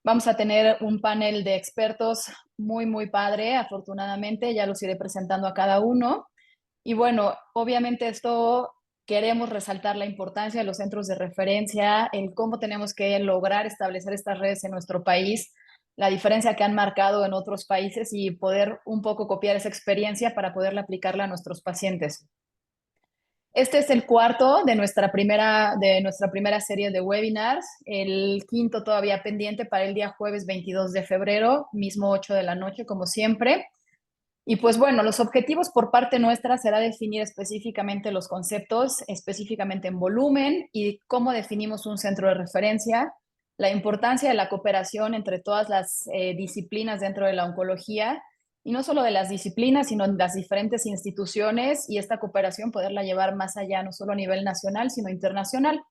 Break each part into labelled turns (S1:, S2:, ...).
S1: Vamos a tener un panel de expertos muy padre, afortunadamente, ya los iré presentando a cada uno. Y bueno, obviamente esto queremos resaltar la importancia de los centros de referencia, el cómo tenemos que lograr establecer estas redes en nuestro país, la diferencia que han marcado en otros países y poder un poco copiar esa experiencia para poderla aplicarla a nuestros pacientes. Este es el cuarto de nuestra primera serie de webinars, el quinto todavía pendiente para el día jueves 22 de febrero, mismo 8 de la noche, como siempre. Y pues bueno, los objetivos por parte nuestra será definir específicamente los conceptos, específicamente en volumen y cómo definimos un centro de referencia, la importancia de la cooperación entre todas las disciplinas dentro de la oncología y no solo de las disciplinas, sino en las diferentes instituciones y esta cooperación poderla llevar más allá, no solo a nivel nacional, sino internacional.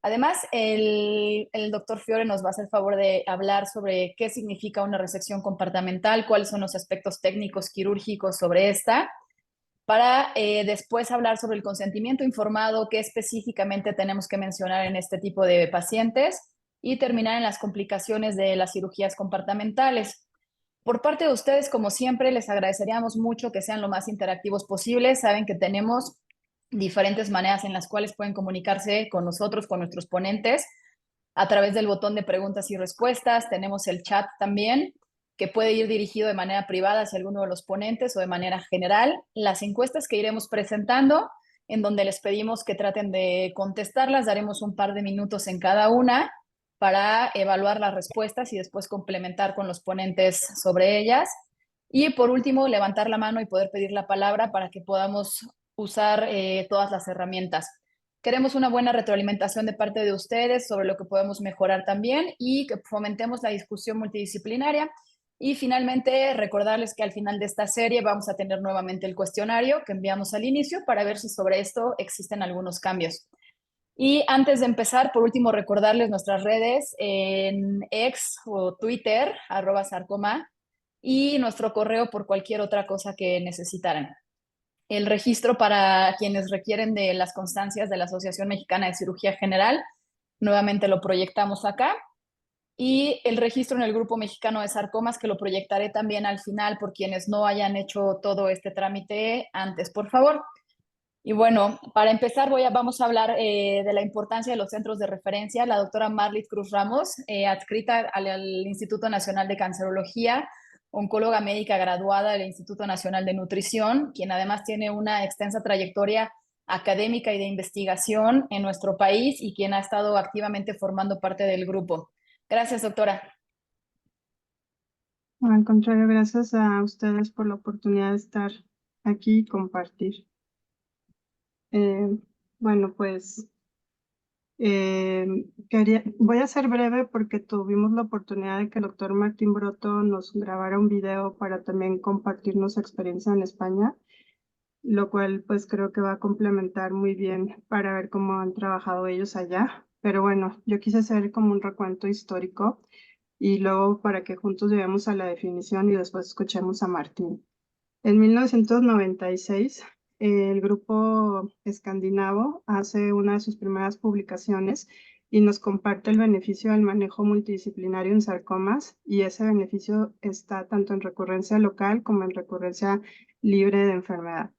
S1: Además, el doctor Fiore nos va a hacer el favor de hablar sobre qué significa una resección compartamental, cuáles son los aspectos técnicos quirúrgicos sobre esta, para después hablar sobre el consentimiento informado, qué específicamente tenemos que mencionar en este tipo de pacientes y terminar en las complicaciones de las cirugías compartamentales. Por parte de ustedes, como siempre, les agradeceríamos mucho que sean lo más interactivos posibles. Saben que tenemos diferentes maneras en las cuales pueden comunicarse con nosotros, con nuestros ponentes, a través del botón de preguntas y respuestas. Tenemos el chat también, que puede ir dirigido de manera privada hacia alguno de los ponentes o de manera general. Las encuestas que iremos presentando, en donde les pedimos que traten de contestarlas, daremos un par de minutos en cada una para evaluar las respuestas y después complementar con los ponentes sobre ellas. Y por último, levantar la mano y poder pedir la palabra para que podamos usar todas las herramientas. Queremos una buena retroalimentación de parte de ustedes sobre lo que podemos mejorar también y que fomentemos la discusión multidisciplinaria. Y finalmente, recordarles que al final de esta serie vamos a tener nuevamente el cuestionario que enviamos al inicio para ver si sobre esto existen algunos cambios. Y antes de empezar, por último, recordarles nuestras redes en X o Twitter, @sarcoma, y nuestro correo por cualquier otra cosa que necesitaran. El registro para quienes requieren de las constancias de la Asociación Mexicana de Cirugía General, nuevamente lo proyectamos acá. Y el registro en el Grupo Mexicano de Sarcomas, que lo proyectaré también al final por quienes no hayan hecho todo este trámite antes, por favor. Y bueno, para empezar vamos a hablar de la importancia de los centros de referencia. La doctora Marlit Cruz Ramos, adscrita al Instituto Nacional de Cancerología, oncóloga médica graduada del Instituto Nacional de Nutrición, quien además tiene una extensa trayectoria académica y de investigación en nuestro país y quien ha estado activamente formando parte del grupo. Gracias, doctora.
S2: Al contrario, gracias a ustedes por la oportunidad de estar aquí y compartir. Eh, bueno, pues voy a ser breve porque tuvimos la oportunidad de que el doctor Martín Broto nos grabara un video para también compartirnos su experiencia en España, lo cual pues creo que va a complementar muy bien para ver cómo han trabajado ellos allá. Pero bueno, yo quise hacer como un recuento histórico y luego para que juntos lleguemos a la definición y después escuchemos a Martín. En 1996, el grupo escandinavo hace una de sus primeras publicaciones y nos comparte el beneficio del manejo multidisciplinario en sarcomas, y ese beneficio está tanto en recurrencia local como en recurrencia libre de enfermedad.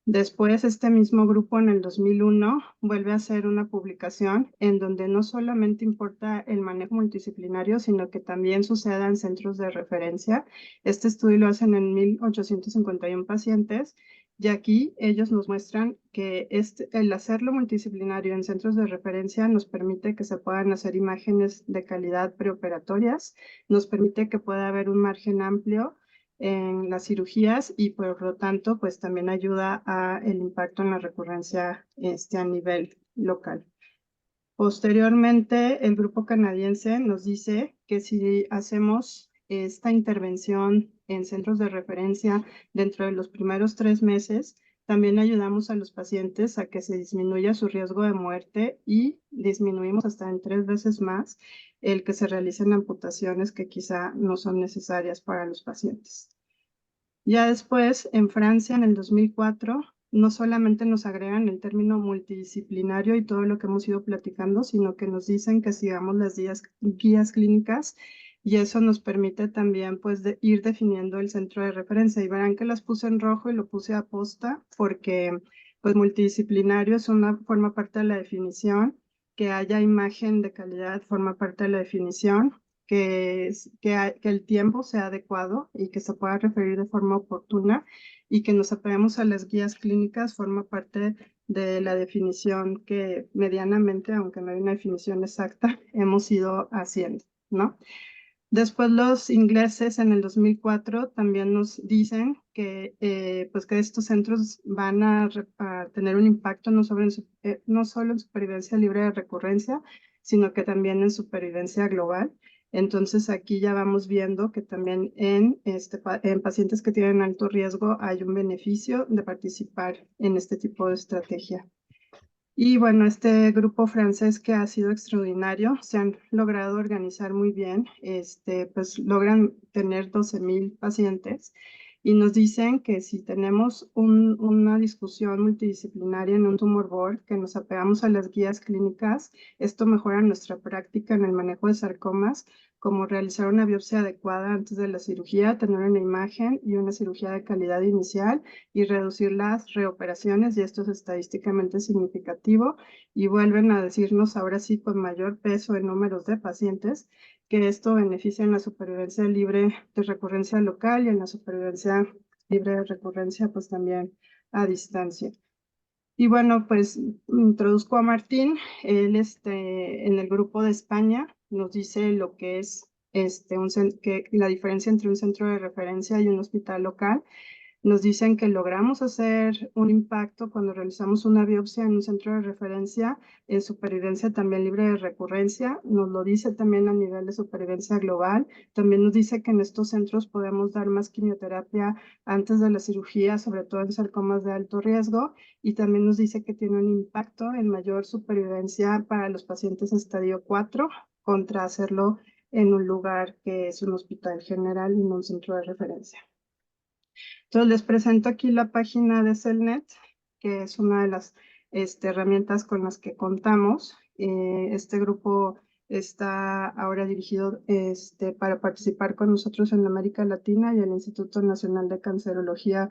S2: Después, este mismo grupo en el 2001 vuelve a hacer una publicación en donde no solamente importa el manejo multidisciplinario, sino que también suceda en centros de referencia. Este estudio lo hacen en 1851 pacientes y aquí ellos nos muestran que el hacerlo multidisciplinario en centros de referencia nos permite que se puedan hacer imágenes de calidad preoperatorias, nos permite que pueda haber un margen amplio en las cirugías y por lo tanto pues también ayuda a el impacto en la recurrencia a nivel local. Posteriormente, el grupo canadiense nos dice que si hacemos esta intervención en centros de referencia dentro de los primeros 3 meses, también ayudamos a los pacientes a que se disminuya su riesgo de muerte y disminuimos hasta en 3 veces más el que se realicen amputaciones que quizá no son necesarias para los pacientes. Ya después, en Francia, en el 2004, no solamente nos agregan el término multidisciplinario y todo lo que hemos ido platicando, sino que nos dicen que sigamos las guías clínicas y eso nos permite también pues ir definiendo el centro de referencia. Y verán que las puse en rojo y lo puse a posta porque pues multidisciplinario forma parte de la definición, que haya imagen de calidad forma parte de la definición, que el tiempo sea adecuado y que se pueda referir de forma oportuna y que nos apeguemos a las guías clínicas forma parte de la definición que medianamente, aunque no hay una definición exacta, hemos ido haciendo, ¿no? Después los ingleses en el 2004 también nos dicen pues que estos centros van a tener un impacto no solo en supervivencia libre de recurrencia, sino que también en supervivencia global. Entonces aquí ya vamos viendo que también en pacientes que tienen alto riesgo hay un beneficio de participar en este tipo de estrategia. Y bueno, este grupo francés que ha sido extraordinario, se han logrado organizar muy bien, pues logran tener 12,000 pacientes y nos dicen que si tenemos una discusión multidisciplinaria en un tumor board, que nos apegamos a las guías clínicas, esto mejora nuestra práctica en el manejo de sarcomas, como realizar una biopsia adecuada antes de la cirugía, tener una imagen y una cirugía de calidad inicial y reducir las reoperaciones, y esto es estadísticamente significativo, y vuelven a decirnos ahora sí con mayor peso en números de pacientes que esto beneficia en la supervivencia libre de recurrencia local y en la supervivencia libre de recurrencia pues también a distancia. Y bueno, pues introduzco a Martín. Él en el grupo de España nos dice lo que es que la diferencia entre un centro de referencia y un hospital local. Nos dicen que logramos hacer un impacto cuando realizamos una biopsia en un centro de referencia en supervivencia también libre de recurrencia. Nos lo dice también a nivel de supervivencia global. También nos dice que en estos centros podemos dar más quimioterapia antes de la cirugía, sobre todo en sarcomas de alto riesgo. Y también nos dice que tiene un impacto en mayor supervivencia para los pacientes estadio 4 contra hacerlo en un lugar que es un hospital general y no un centro de referencia. Entonces les presento aquí la página de Celnet, que es una de las herramientas con las que contamos. Este grupo está ahora dirigido para participar con nosotros en América Latina y el Instituto Nacional de Cancerología,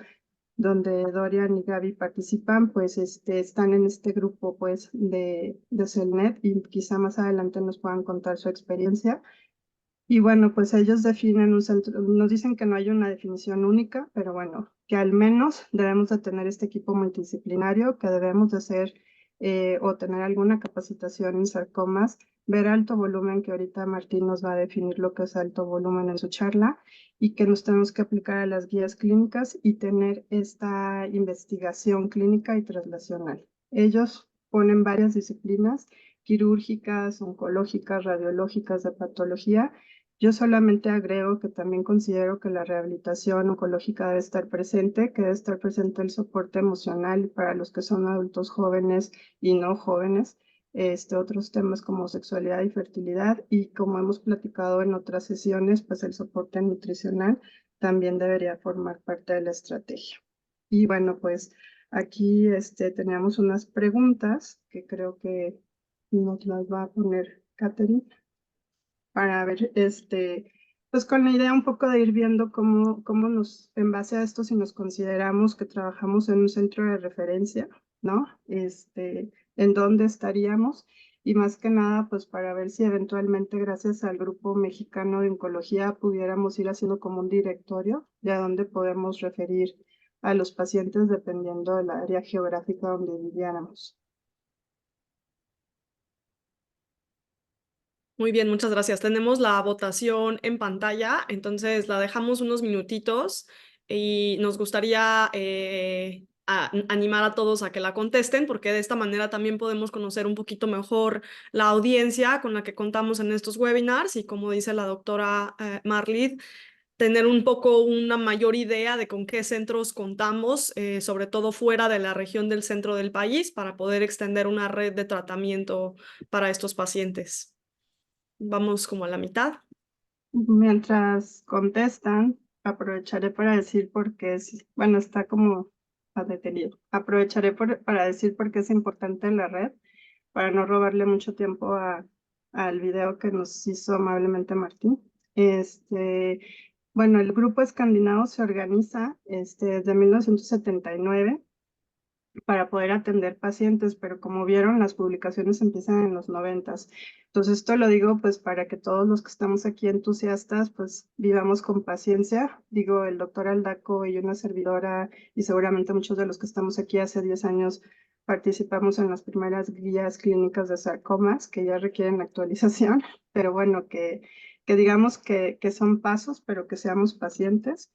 S2: donde Dorian y Gaby participan, pues están en este grupo pues de Celnet y quizá más adelante nos puedan contar su experiencia. Y bueno, pues ellos definen un centro, nos dicen que no hay una definición única, pero bueno, que al menos debemos de tener este equipo multidisciplinario, que debemos de hacer o tener alguna capacitación en sarcomas, ver alto volumen, que ahorita Martín nos va a definir lo que es alto volumen en su charla, y que nos tenemos que aplicar a las guías clínicas y tener esta investigación clínica y translacional. Ellos ponen varias disciplinas quirúrgicas, oncológicas, radiológicas, de patología. Yo solamente agrego que también considero que la rehabilitación oncológica debe estar presente, que debe estar presente el soporte emocional para los que son adultos jóvenes y no jóvenes, otros temas como sexualidad y fertilidad, y como hemos platicado en otras sesiones, pues el soporte nutricional también debería formar parte de la estrategia. Y bueno, pues aquí teníamos unas preguntas que creo que nos las va a poner Catherine, para ver, pues con la idea un poco de ir viendo cómo en base a esto, si nos consideramos que trabajamos en un centro de referencia, ¿no? En dónde estaríamos, y más que nada, pues para ver si eventualmente, gracias al Grupo Mexicano de Oncología, pudiéramos ir haciendo como un directorio de a dónde podemos referir a los pacientes dependiendo del área geográfica donde viviéramos.
S3: Muy bien, muchas gracias. Tenemos la votación en pantalla, entonces la dejamos unos minutitos y nos gustaría animar a todos a que la contesten, porque de esta manera también podemos conocer un poquito mejor la audiencia con la que contamos en estos webinars y, como dice la doctora Marlith, tener un poco una mayor idea de con qué centros contamos, sobre todo fuera de la región del centro del país, para poder extender una red de tratamiento para estos pacientes. Vamos como a la mitad.
S2: Mientras contestan, aprovecharé para decir porque bueno, está como ha detenido. Aprovecharé para decir por qué es importante la red, para no robarle mucho tiempo al video que nos hizo amablemente Martín. Bueno, el grupo escandinavo se organiza desde 1979 para poder atender pacientes, pero como vieron, las publicaciones empiezan en los 90s. Entonces, esto lo digo pues para que todos los que estamos aquí entusiastas, pues vivamos con paciencia. Digo, el doctor Aldaco y una servidora, y seguramente muchos de los que estamos aquí hace 10 años, participamos en las primeras guías clínicas de sarcomas, que ya requieren actualización, pero bueno, que digamos que son pasos, pero que seamos pacientes.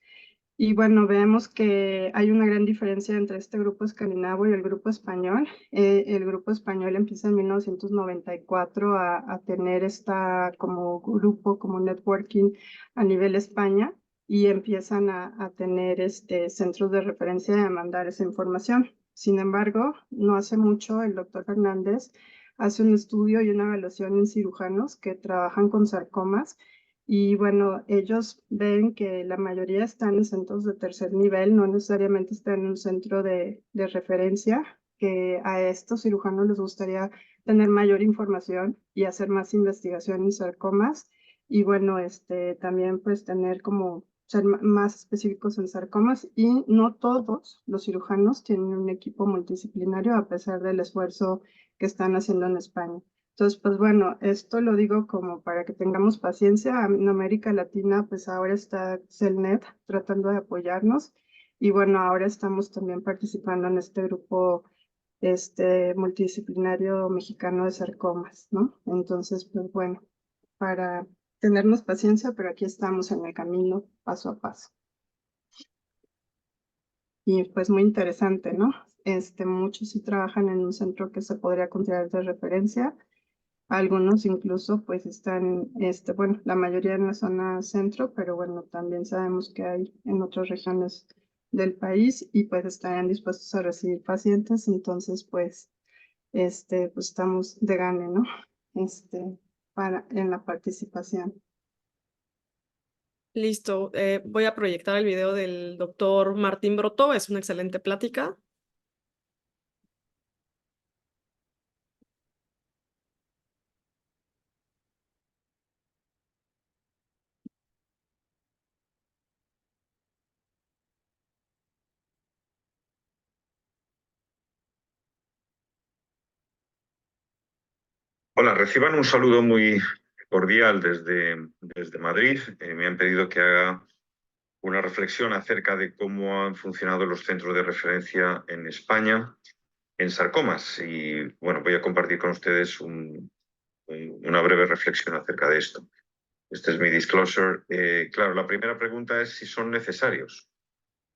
S2: Y bueno, vemos que hay una gran diferencia entre este grupo escandinavo y el grupo español. El grupo español empieza en 1994 a tener esta como grupo, como networking a nivel España, y empiezan a tener centros de referencia y a mandar esa información. Sin embargo, no hace mucho el doctor Fernández hace un estudio y una evaluación en cirujanos que trabajan con sarcomas. Y bueno, ellos ven que la mayoría están en centros de tercer nivel, no necesariamente están en un centro de referencia, que a estos cirujanos les gustaría tener mayor información y hacer más investigación en sarcomas. Y bueno, también pues tener como ser más específicos en sarcomas, y no todos los cirujanos tienen un equipo multidisciplinario a pesar del esfuerzo que están haciendo en España. Entonces, pues bueno, esto lo digo como para que tengamos paciencia. En América Latina, pues ahora está CELNET tratando de apoyarnos, y bueno, ahora estamos también participando en este grupo multidisciplinario mexicano de sarcomas, ¿no? Entonces, pues bueno, para tenernos paciencia, pero aquí estamos en el camino paso a paso. Y pues muy interesante, ¿no? Muchos sí trabajan en un centro que se podría considerar de referencia. Algunos incluso pues están, bueno, la mayoría en la zona centro, pero bueno, también sabemos que hay en otras regiones del país, y pues estarían dispuestos a recibir pacientes. Entonces pues, pues estamos de gane, ¿no? En la participación.
S3: Listo, voy a proyectar el video del doctor Martín Broto, es una excelente plática.
S4: Hola, reciban un saludo muy cordial desde Madrid. Me han pedido que haga una reflexión acerca de cómo han funcionado los centros de referencia en España en sarcomas. Y bueno, voy a compartir con ustedes una breve reflexión acerca de esto. Este es mi disclosure. Claro, la primera pregunta es si son necesarios.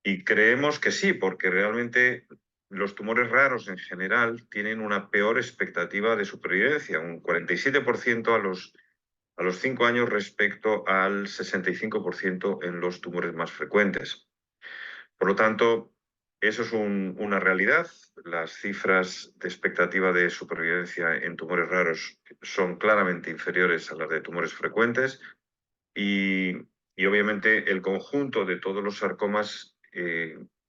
S4: Y creemos que sí, porque realmente los tumores raros en general tienen una peor expectativa de supervivencia, un 47% a los 5 años respecto al 65% en los tumores más frecuentes. Por lo tanto, eso es una realidad. Las cifras de expectativa de supervivencia en tumores raros son claramente inferiores a las de tumores frecuentes, y obviamente el conjunto de todos los sarcomas,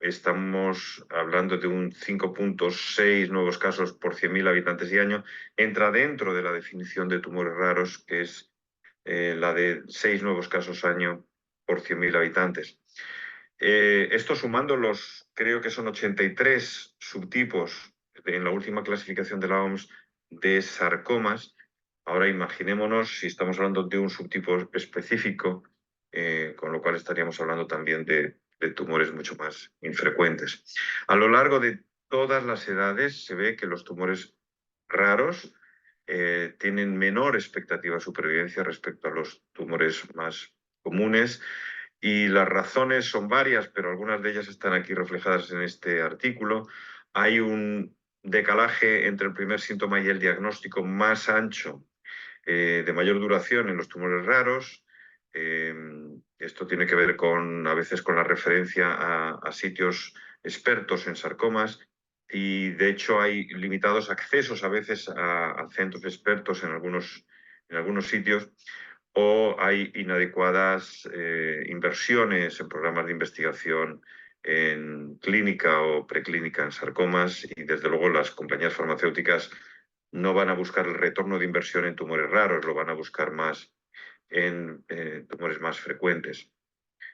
S4: estamos hablando de un 5.6 nuevos casos por 100.000 habitantes y año, entra dentro de la definición de tumores raros, que es la de 6 nuevos casos año por 100.000 habitantes. Esto sumando creo que son 83 subtipos en la última clasificación de la OMS de sarcomas. Ahora imaginémonos si estamos hablando de un subtipo específico, con lo cual estaríamos hablando también de tumores mucho más infrecuentes. A lo largo de todas las edades se ve que los tumores raros tienen menor expectativa de supervivencia respecto a los tumores más comunes, y las razones son varias, pero algunas de ellas están aquí reflejadas en este artículo. Hay un decalaje entre el primer síntoma y el diagnóstico más ancho, de mayor duración en los tumores raros. Esto tiene que ver a veces con la referencia a sitios expertos en sarcomas, y de hecho hay limitados accesos a veces a centros expertos en algunos sitios, o hay inadecuadas inversiones en programas de investigación en clínica o preclínica en sarcomas, y desde luego las compañías farmacéuticas no van a buscar el retorno de inversión en tumores raros, lo van a buscar más en tumores más frecuentes.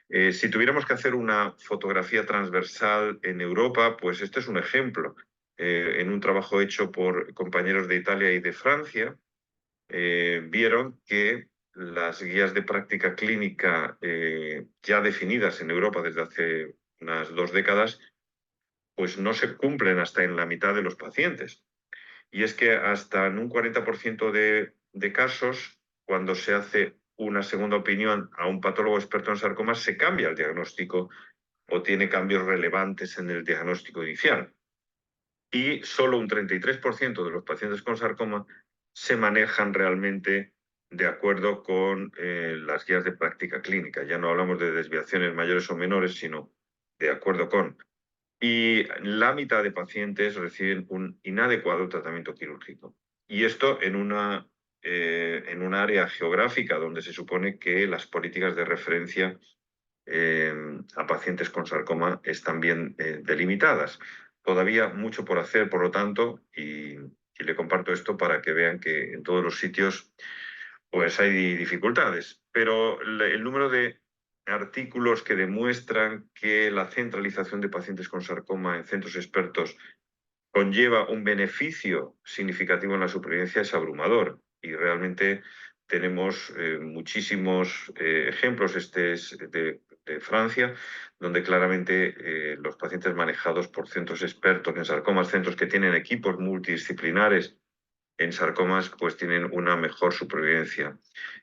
S4: Si tuviéramos que hacer una fotografía transversal en Europa, pues este es un ejemplo. En un trabajo hecho por compañeros de Italia y de Francia, vieron que las guías de práctica clínica ya definidas en Europa desde hace unas 2 décadas, pues no se cumplen hasta en la mitad de los pacientes. Y es que hasta en un 40% de casos, cuando se hace una segunda opinión a un patólogo experto en sarcomas, se cambia el diagnóstico o tiene cambios relevantes en el diagnóstico inicial. Y solo un 33% de los pacientes con sarcoma se manejan realmente de acuerdo con las guías de práctica clínica. Ya no hablamos de desviaciones mayores o menores, sino de acuerdo con. Y la mitad de pacientes reciben un inadecuado tratamiento quirúrgico. Y esto en un área geográfica donde se supone que las políticas de referencia a pacientes con sarcoma están bien delimitadas. Todavía mucho por hacer, por lo tanto, y le comparto esto para que vean que en todos los sitios pues hay dificultades. Pero el número de artículos que demuestran que la centralización de pacientes con sarcoma en centros expertos conlleva un beneficio significativo en la supervivencia es abrumador. Y realmente tenemos muchísimos ejemplos. Este es de Francia, donde claramente los pacientes manejados por centros expertos en sarcomas, centros que tienen equipos multidisciplinares en sarcomas, pues tienen una mejor supervivencia.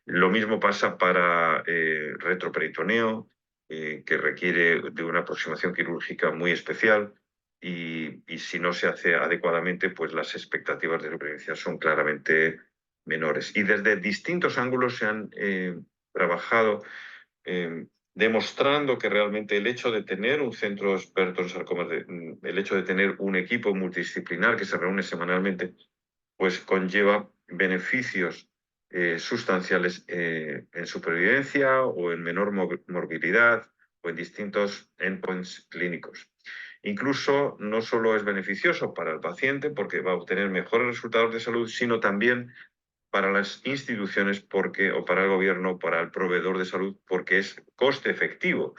S4: Lo mismo pasa para retroperitoneo, que requiere de una aproximación quirúrgica muy especial, y si no se hace adecuadamente, pues las expectativas de supervivencia son claramente menores. Y desde distintos ángulos se han trabajado demostrando que realmente el hecho de tener un centro experto en sarcomas, el hecho de tener un equipo multidisciplinar que se reúne semanalmente, pues conlleva beneficios sustanciales en supervivencia o en menor morbilidad o en distintos endpoints clínicos. Incluso no solo es beneficioso para el paciente porque va a obtener mejores resultados de salud, sino también para las instituciones o para el gobierno, para el proveedor de salud, porque es coste efectivo.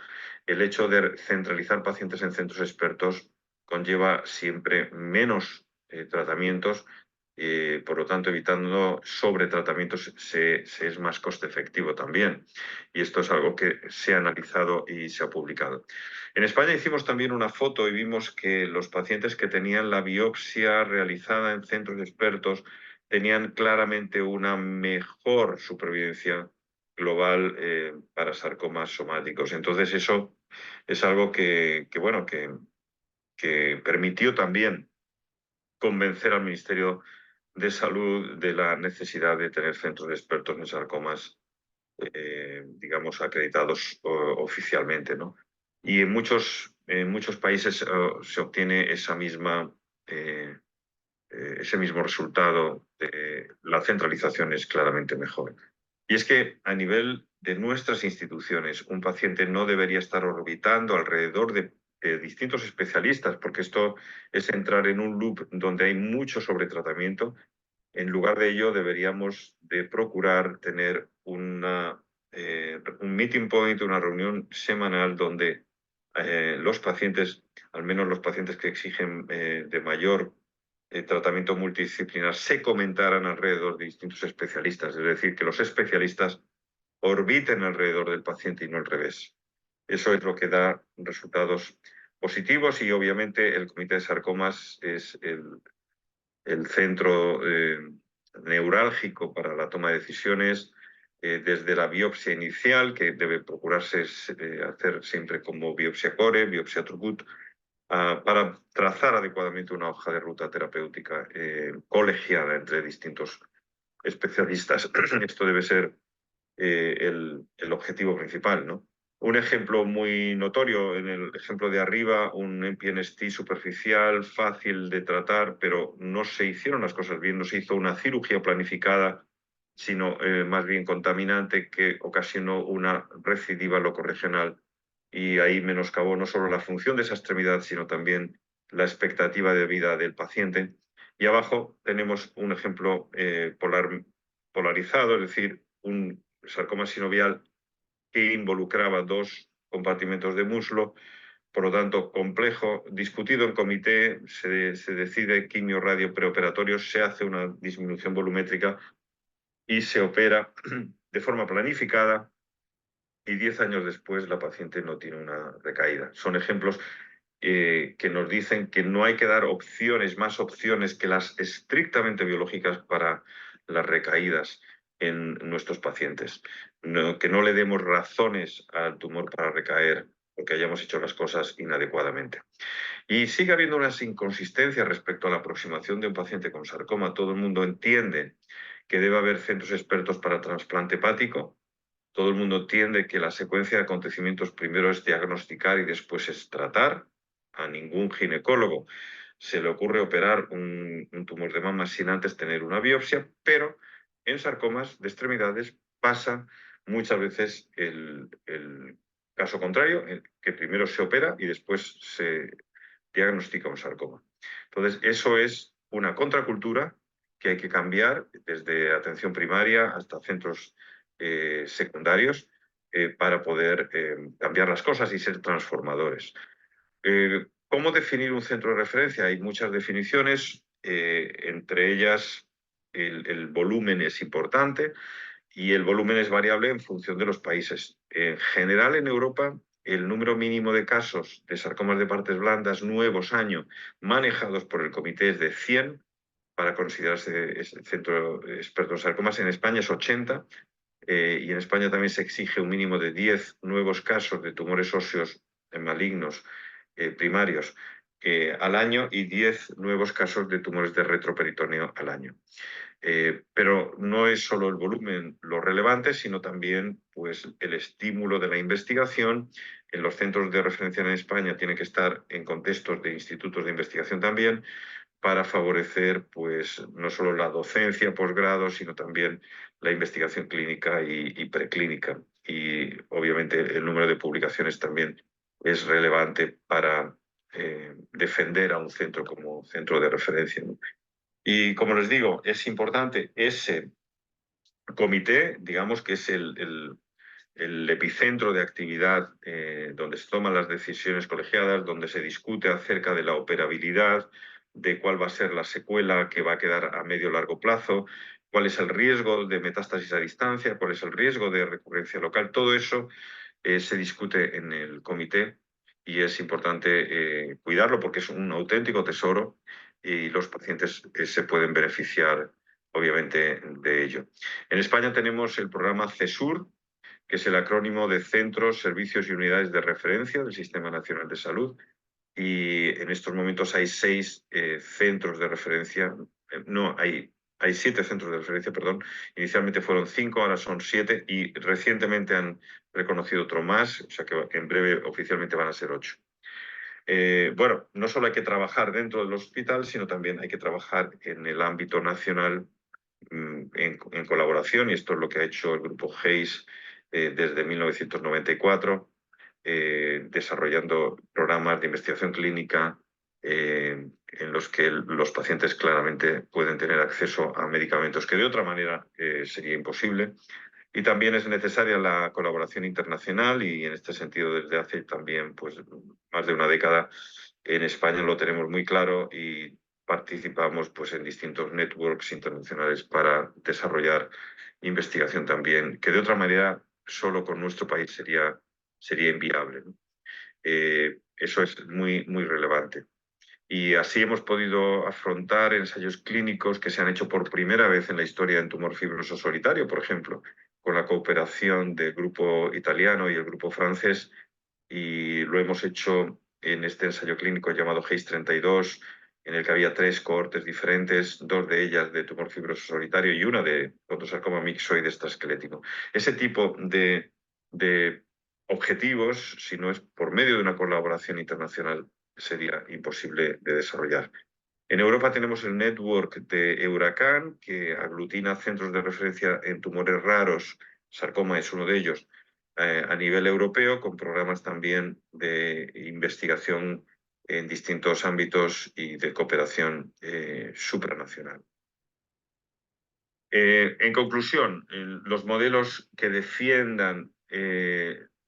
S4: El hecho de centralizar pacientes en centros expertos conlleva siempre menos tratamientos, por lo tanto, evitando sobretratamientos se es más coste efectivo también. Y esto es algo que se ha analizado y se ha publicado. En España hicimos también una foto y vimos que los pacientes que tenían la biopsia realizada en centros expertos tenían claramente una mejor supervivencia global para sarcomas somáticos. Entonces eso es algo que permitió también convencer al Ministerio de Salud de la necesidad de tener centros expertos en sarcomas, digamos, acreditados oficialmente, ¿no? Y en muchos países se obtiene ese mismo resultado. La centralización es claramente mejor. Y es que a nivel de nuestras instituciones, un paciente no debería estar orbitando alrededor de distintos especialistas, porque esto es entrar en un loop donde hay mucho sobretratamiento. En lugar de ello, deberíamos de procurar tener un meeting point, una reunión semanal donde los pacientes, al menos los pacientes que exigen de mayor tratamiento multidisciplinar, se comentaran alrededor de distintos especialistas, es decir, que los especialistas orbiten alrededor del paciente y no al revés. Eso es lo que da resultados positivos, y obviamente el Comité de Sarcomas es el centro neurálgico para la toma de decisiones, desde la biopsia inicial, que debe procurarse hacer siempre como biopsia core, biopsia throughput, para trazar adecuadamente una hoja de ruta terapéutica colegiada entre distintos especialistas. Esto debe ser el objetivo principal, ¿no? Un ejemplo muy notorio, en el ejemplo de arriba, un MPNST superficial, fácil de tratar, pero no se hicieron las cosas bien, no se hizo una cirugía planificada, sino más bien contaminante, que ocasionó una recidiva locorregional y ahí menoscabó no solo la función de esa extremidad, sino también la expectativa de vida del paciente. Y abajo tenemos un ejemplo polarizado, es decir, un sarcoma sinovial que involucraba 2 compartimentos de muslo, por lo tanto, complejo, discutido en comité, se decide quimio-radio preoperatorio, se hace una disminución volumétrica y se opera de forma planificada, y 10 años después la paciente no tiene una recaída. Son ejemplos que nos dicen que no hay que dar opciones, más opciones que las estrictamente biológicas para las recaídas en nuestros pacientes. Que no le demos razones al tumor para recaer porque hayamos hecho las cosas inadecuadamente. Y sigue habiendo unas inconsistencias respecto a la aproximación de un paciente con sarcoma. Todo el mundo entiende que debe haber centros expertos para trasplante hepático. Todo el mundo entiende que la secuencia de acontecimientos primero es diagnosticar y después es tratar. A ningún ginecólogo se le ocurre operar un tumor de mama sin antes tener una biopsia, pero en sarcomas de extremidades pasa muchas veces el caso contrario, que primero se opera y después se diagnostica un sarcoma. Entonces, eso es una contracultura que hay que cambiar desde atención primaria hasta centros secundarios para poder cambiar las cosas y ser transformadores. ¿Cómo definir un centro de referencia? Hay muchas definiciones, entre ellas el volumen es importante y el volumen es variable en función de los países. En general, en Europa, el número mínimo de casos de sarcomas de partes blandas nuevos año manejados por el comité es de 100 para considerarse centro experto en sarcomas. En España es 80 y en España también se exige un mínimo de 10 nuevos casos de tumores óseos malignos primarios al año y 10 nuevos casos de tumores de retroperitoneo al año. Pero no es solo el volumen lo relevante, sino también pues, el estímulo de la investigación. En los centros de referencia en España tiene que estar en contextos de institutos de investigación también, para favorecer pues, no solo la docencia posgrado, sino también la investigación clínica y preclínica. Y obviamente el número de publicaciones también es relevante para defender a un centro como centro de referencia, ¿no? Y como les digo, es importante ese comité, digamos que es el epicentro de actividad donde se toman las decisiones colegiadas, donde se discute acerca de la operabilidad, de cuál va a ser la secuela que va a quedar a medio o largo plazo, cuál es el riesgo de metástasis a distancia, cuál es el riesgo de recurrencia local. Todo eso se discute en el comité y es importante cuidarlo porque es un auténtico tesoro y los pacientes se pueden beneficiar, obviamente, de ello. En España tenemos el programa CESUR, que es el acrónimo de Centros, Servicios y Unidades de Referencia del Sistema Nacional de Salud. Y en estos momentos hay 6 centros de referencia, no, hay 7 centros de referencia, perdón. Inicialmente fueron 5, ahora son 7 y recientemente han reconocido otro más, o sea que en breve oficialmente van a ser 8. Bueno, no solo hay que trabajar dentro del hospital, sino también hay que trabajar en el ámbito nacional en colaboración, y esto es lo que ha hecho el grupo GEIS desde 1994, desarrollando programas de investigación clínica en los que los pacientes claramente pueden tener acceso a medicamentos que de otra manera sería imposible. Y también es necesaria la colaboración internacional y en este sentido desde hace también pues, más de una década en España lo tenemos muy claro y participamos pues, en distintos networks internacionales para desarrollar investigación también, que de otra manera solo con nuestro país sería inviable, ¿no? Eso es muy, muy relevante. Y así hemos podido afrontar ensayos clínicos que se han hecho por primera vez en la historia en tumor fibroso solitario, por ejemplo, con la cooperación del grupo italiano y el grupo francés, y lo hemos hecho en este ensayo clínico llamado GEIS-32, en el que había 3 cohortes diferentes, 2 de ellas de tumor fibroso solitario y una de fotosarcoma mixoide extraesquelético. Ese tipo de objetivos, si no es por medio de una colaboración internacional, sería imposible de desarrollar. En Europa tenemos el network de Euracan, que aglutina centros de referencia en tumores raros, sarcoma es uno de ellos, a nivel europeo, con programas también de investigación en distintos ámbitos y de cooperación supranacional. En conclusión, los modelos que defiendan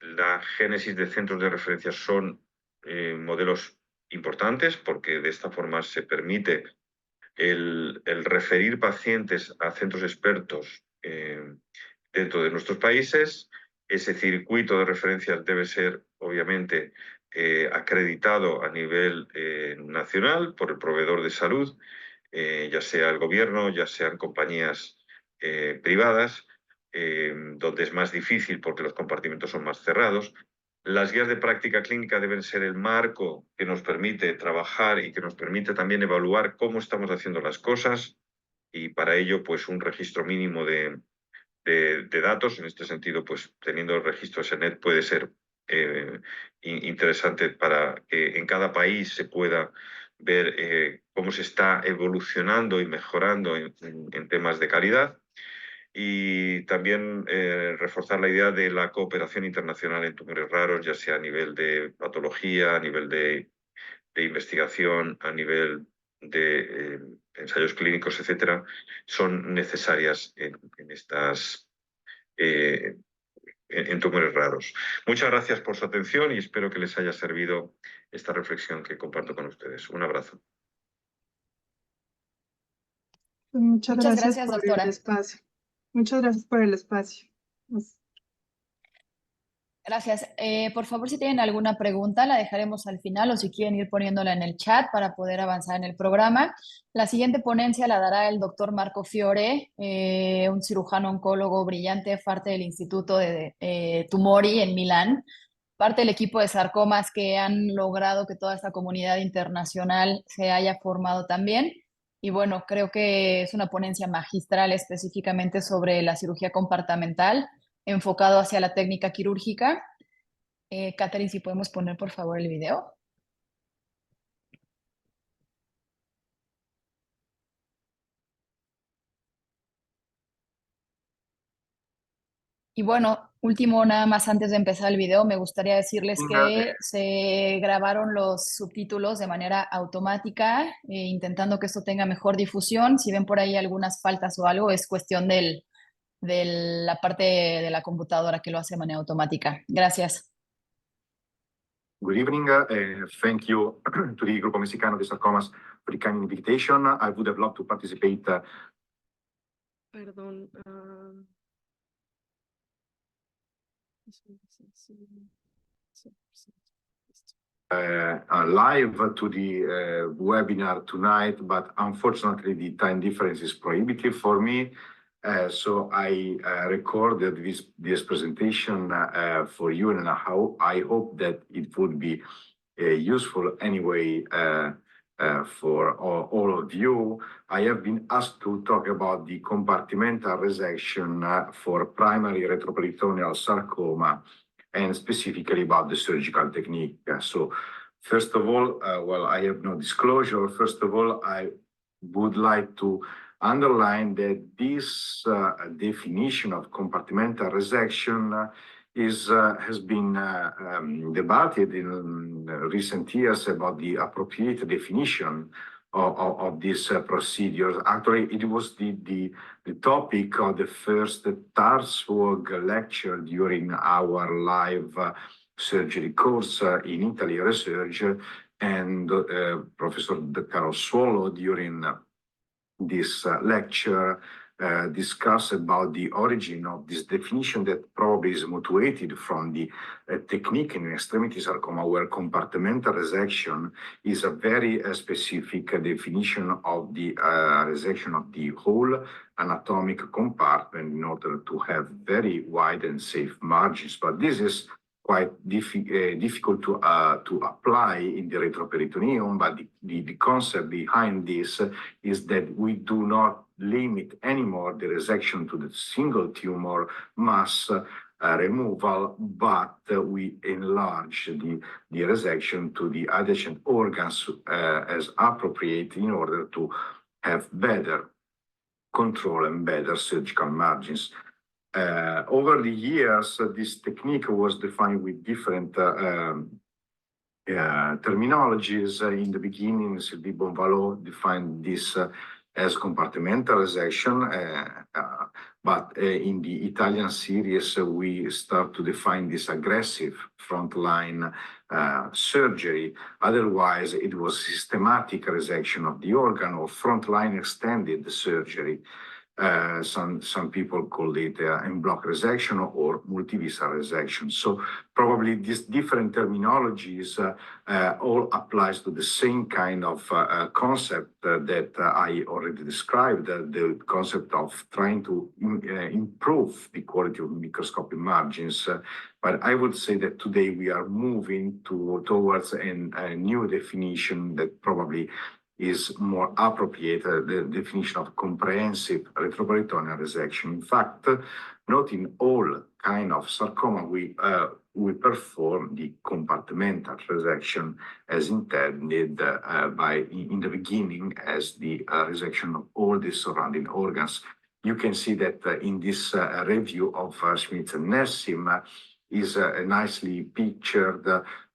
S4: la génesis de centros de referencia son modelos importantes, porque de esta forma se permite el referir pacientes a centros expertos dentro de nuestros países. Ese circuito de referencias debe ser, obviamente, acreditado a nivel nacional por el proveedor de salud, ya sea el gobierno, ya sean compañías privadas, donde es más difícil porque los compartimentos son más cerrados. Las guías de práctica clínica deben ser el marco que nos permite trabajar y que nos permite también evaluar cómo estamos haciendo las cosas, y para ello, pues, un registro mínimo de datos. En este sentido, pues, teniendo el registro SENET puede ser interesante para que en cada país se pueda ver cómo se está evolucionando y mejorando en temas de calidad. Y también reforzar la idea de la cooperación internacional en tumores raros, ya sea a nivel de patología, a nivel de investigación, a nivel de ensayos clínicos, etcétera, son necesarias en tumores raros. Muchas gracias por su atención y espero que les haya servido esta reflexión que comparto con ustedes. Un abrazo.
S2: Muchas gracias por
S1: doctora.
S2: el espacio. Muchas gracias por el espacio.
S1: Gracias. Por favor, si tienen alguna pregunta, la dejaremos al final, o si quieren ir poniéndola en el chat para poder avanzar en el programa. La siguiente ponencia la dará el doctor Marco Fiore, un cirujano oncólogo brillante, parte del Instituto de Tumori en Milán, parte del equipo de sarcomas que han logrado que toda esta comunidad internacional se haya formado también. Y bueno, creo que es una ponencia magistral específicamente sobre la cirugía compartimental, enfocado hacia la técnica quirúrgica. Catherine, si podemos poner por favor el video. Y bueno, último, nada más antes de empezar el video, me gustaría decirles que se grabaron los subtítulos de manera automática, intentando que esto tenga mejor difusión. Si ven por ahí algunas faltas o algo, es cuestión de la parte de la computadora que lo hace de manera automática. Gracias.
S5: Good evening. Thank you to the Grupo Mexicano de Sarcomas for the kind invitation. I would have loved to participate.
S3: Perdón.
S5: Live to the webinar tonight, but unfortunately the time difference is prohibitive for me. So I recorded this presentation for you, and I hope that it would be useful anyway for all of you. I have been asked to talk about the compartmental resection for primary retroperitoneal sarcoma, and specifically about the surgical technique. So first of all, well, I have no disclosure. First of all, I would like to underline that this definition of compartmental resection has been debated in recent years about the appropriate definition of this procedure. Actually, it was the topic of the first TARSWOG lecture during our live surgery course in Italy research, and Professor Carol Swallow during this lecture discuss about the origin of this definition that probably is motivated from the technique in extremity sarcoma, where compartmental resection is a very specific definition of the resection of the whole anatomic compartment in order to have very wide and safe margins. But this is quite difficult to apply in the retroperitoneum, but the concept behind this is that we do not limit anymore the resection to the single tumor mass removal, but we enlarge the resection to the adjacent organs as appropriate in order to have better control and better surgical margins. Over the years, this technique was defined with different terminologies. In the beginning, Sylvie Bonvalot defined this as compartmentalization, but in the Italian series, we start to define this aggressive frontline surgery. Otherwise, it was systematic resection of the organ or frontline extended surgery. Some people call it en bloc resection or multivisceral resection. So probably these different terminologies all applies to the same kind of concept that I already described, the concept of trying to improve the quality of microscopic margins. But I would say that today we are moving towards a new definition that probably is more appropriate, the definition of comprehensive retroperitoneal resection. In fact, not in all kind of sarcoma we perform the compartmental resection as intended in the beginning as the resection of all the surrounding organs. You can see that in this review of Schmitz and Nessim is nicely pictured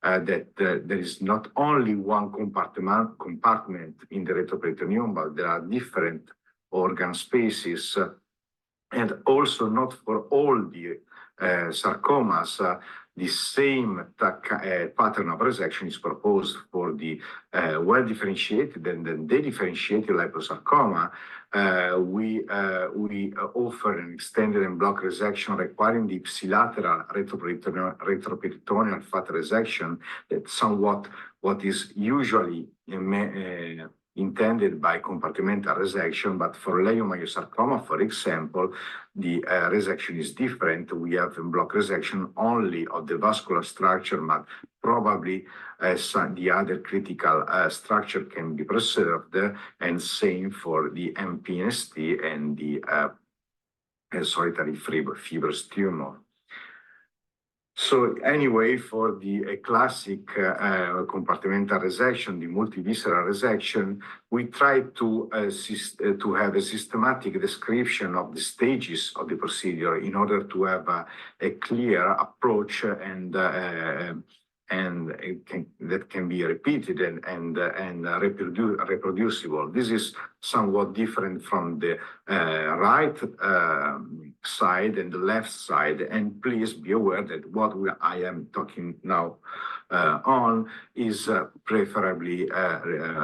S5: that there is not only one compartment in the retroperitoneum, but there are different organ spaces. And also not for all the sarcomas, the same pattern of resection is proposed for the well-differentiated and then dedifferentiated liposarcoma. We offer an extended en bloc resection requiring the ipsilateral retroperitoneal fat resection. That's somewhat what is usually intended by compartmental resection, but for leiomyosarcoma, for example, the resection is different. We have en bloc resection only of the vascular structure, but probably the other critical structure can be preserved, and same for the MPNST and the solitary fibrous tumor. So anyway, for the classic compartmental resection, the multivisceral resection, we try to have a systematic description of the stages of the procedure in order to have a clear approach and that can be repeated and reproducible. This is somewhat different from the right side and the left side. And please be aware that what I am talking now on is preferably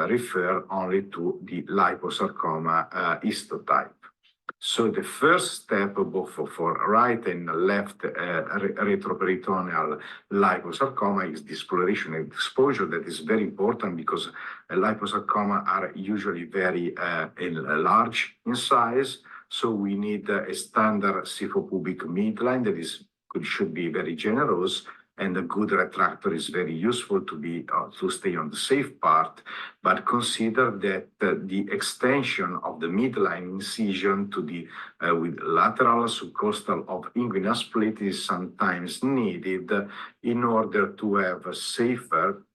S5: refer only to the liposarcoma histotype. So the first step, both for right and left retroperitoneal liposarcoma, is the exploration and exposure. That is very important because liposarcoma are usually very large in size. So we need a standard cephalopubic midline that should be very generous, and a good retractor is very useful to stay on the safe part. But consider that the extension of the midline incision to the with lateral subcostal of inguinal split is sometimes needed in order to have a safer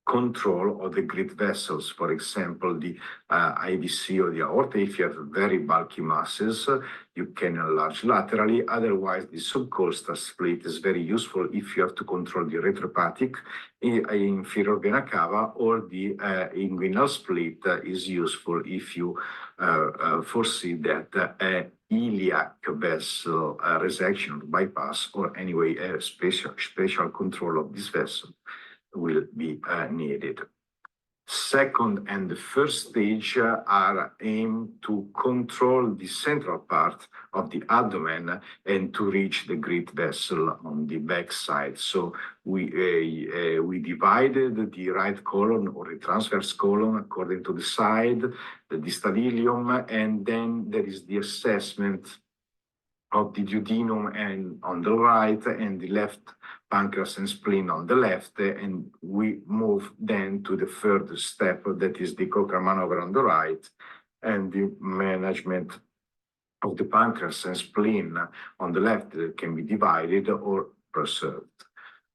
S5: control of the great vessels. For example, the IVC or the aorta, if you have very bulky masses, you can enlarge laterally. Otherwise, the subcostal split is very useful if you have to control the retropathic inferior vena cava, or the inguinal split is useful if you foresee that iliac vessel resection, bypass, or anyway a special control of this vessel will be needed. Second and the first stage are aimed to control the central part of the abdomen and to reach the great vessel on the back side. So we divided the right colon or the transverse colon according to the side, the distal ileum, and then there is the assessment of the duodenum and on the right, and the left pancreas and spleen on the left, and we move then to the third step, that is the Cochran maneuver on the right, and the management of the pancreas and spleen on the left that can be divided or preserved.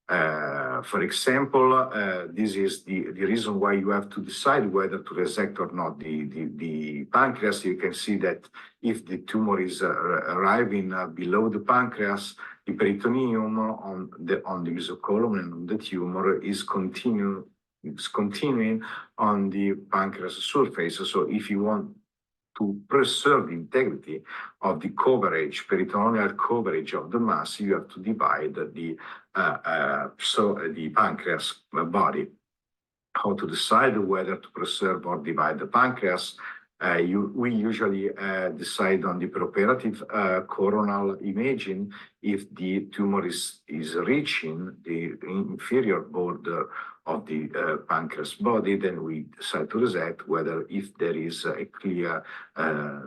S5: For example, this is the reason why you have to decide whether to resect or not the pancreas. You can see that if the tumor is arriving below the pancreas, the peritoneum on the mesocolon and on the tumor is continuing on the pancreas surface. So if you want to preserve the integrity of the coverage, peritoneal coverage of the mass, you have to divide the pancreas body. How to decide whether to preserve or divide the pancreas? We usually decide on the preoperative coronal imaging if the tumor is reaching the inferior border of the pancreas body, then we decide to resect. Whether if there is a clear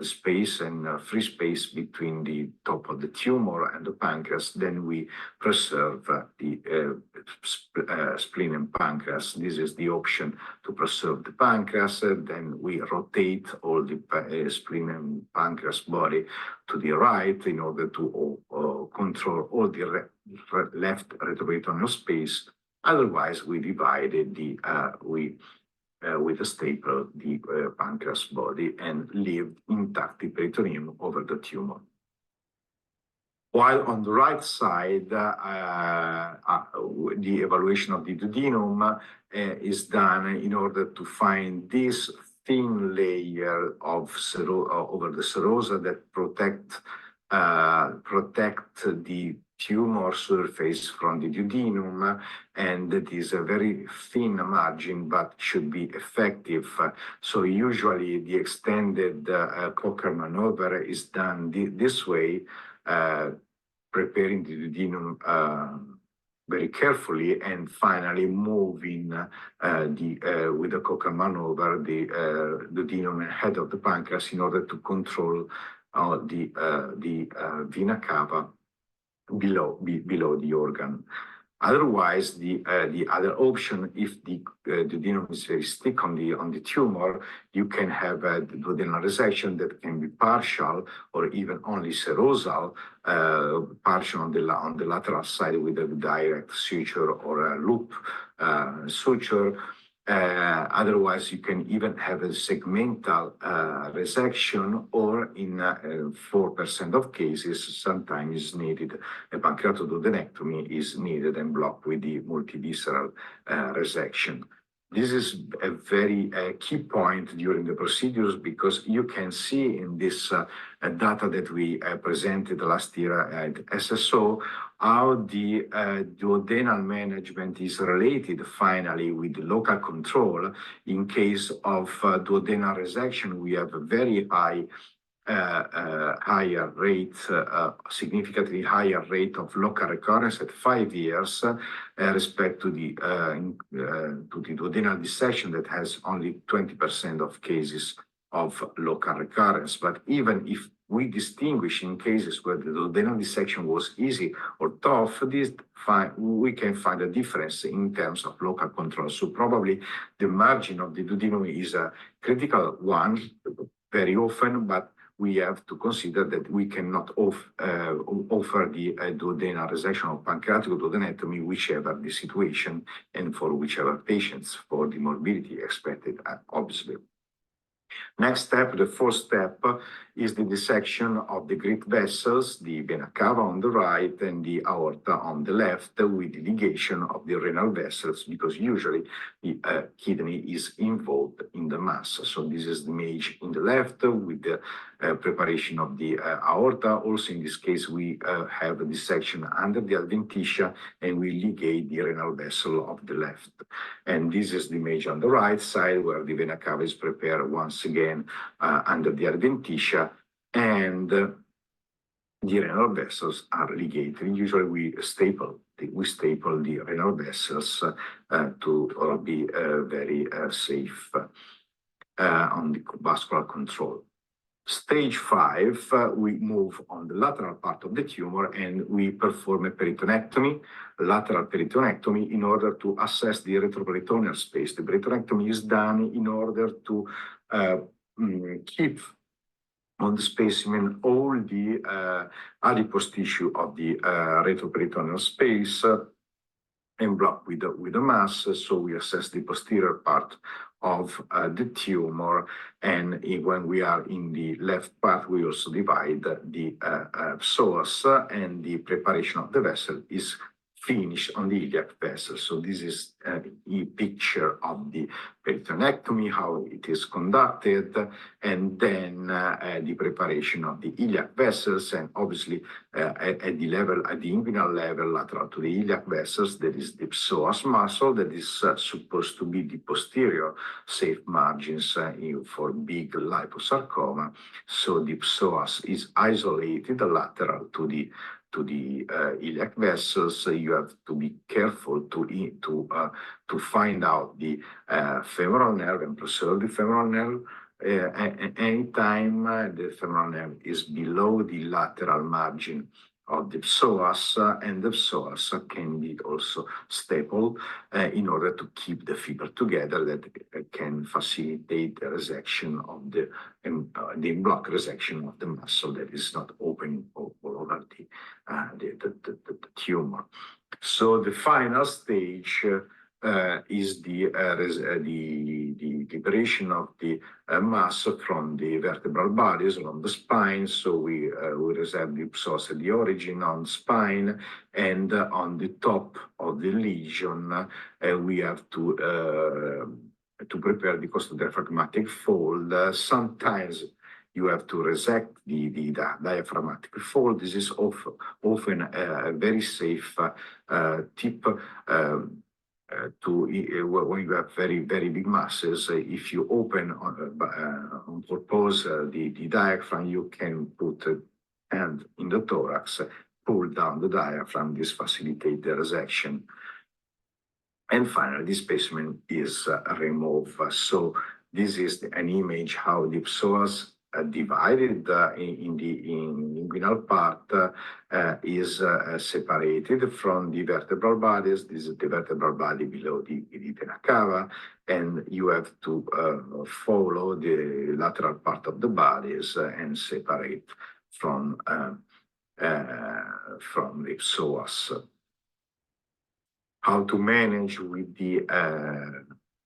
S5: space and free space between the top of the tumor and the pancreas, then we preserve the spleen and pancreas. This is the option to preserve the pancreas. Then we rotate all the spleen and pancreas body to the right in order to control all the left retroperitoneal space. Otherwise, we divided with a staple the pancreas body and leave intact the peritoneum over the tumor. While on the right side, the evaluation of the duodenum is done in order to find this thin layer of over the serosa that protect the tumor surface from the duodenum, and that is a very thin margin but should be effective. So usually the extended Cocker maneuver is done this way, preparing the duodenum very carefully, and finally moving with the Cocker maneuver the duodenum head of the pancreas in order to control the vena cava below the organ. Otherwise, the other option, if the duodenum is very thick on the tumor, you can have a duodenal resection that can be partial or even only serosal, partial on the lateral side with a direct suture or a loop suture. Otherwise, you can even have a segmental resection, or in 4% of cases, sometimes is needed, a pancreatoduodenectomy is needed and blocked with the multivisceral resection. This is a very key point during the procedures, because you can see in this data that we presented last year at SSO how the duodenal management is related finally with local control. In case of duodenal resection, we have a very higher rate, significantly higher rate of local recurrence at 5 years respect to the duodenal dissection that has only 20% of cases of local recurrence. But even if we distinguish in cases where the duodenal dissection was easy or tough, we can find a difference in terms of local control. So probably the margin of the duodenum is a critical one very often, but we have to consider that we cannot offer the duodenal resection or pancreatic duodenectomy, whichever the situation and for whichever patients, for the morbidity expected, obviously. Next step, the fourth step, is the dissection of the great vessels, the vena cava on the right and the aorta on the left, with the ligation of the renal vessels, because usually the kidney is involved in the mass. So this is the image in the left with the preparation of the aorta. Also in this case, we have a dissection under the adventitia and we ligate the renal vessel of the left. And this is the image on the right side where the vena cava is prepared once again under the adventitia, and the renal vessels are ligated. Usually we staple the renal vessels to be very safe on the vascular control. Stage 5, we move on the lateral part of the tumor and we perform a peritonectomy, lateral peritonectomy, in order to assess the retroperitoneal space. The peritonectomy is done in order to keep on the specimen all the adipose tissue of the retroperitoneal space, en bloc with the mass. So we assess the posterior part of the tumor, and when we are in the left part, we also divide the psoas, and the preparation of the vessel is finished on the iliac vessel. So this is a picture of the peritonectomy, how it is conducted, and then the preparation of the iliac vessels, and obviously at the inguinal level, lateral to the iliac vessels, there is the psoas muscle that is supposed to be the posterior safe margins for big liposarcoma. So the psoas is isolated lateral to the iliac vessels. You have to be careful to find out the femoral nerve and preserve the femoral nerve. Anytime the femoral nerve is below the lateral margin of the psoas, and the psoas can be also stapled in order to keep the fiber together, that can facilitate the resection of the block resection of the muscle that is not open all over the tumor. So the final stage is the liberation of the mass from the vertebral bodies along the spine. So we reserve the psoas at the origin on the spine, and on the top of the lesion we have to prepare the costodiaphragmatic fold. Sometimes you have to resect the diaphragmatic fold. This is often a very safe tip when you have very big masses. If you open on purpose the diaphragm, you can put a hand in the thorax, pull down the diaphragm. This facilitates the resection. And finally, the specimen is removed. So this is an image how the psoas divided in the inguinal part is separated from the vertebral bodies. This is the vertebral body below the vena cava, and you have to follow the lateral part of the bodies and separate from the psoas. How to manage with the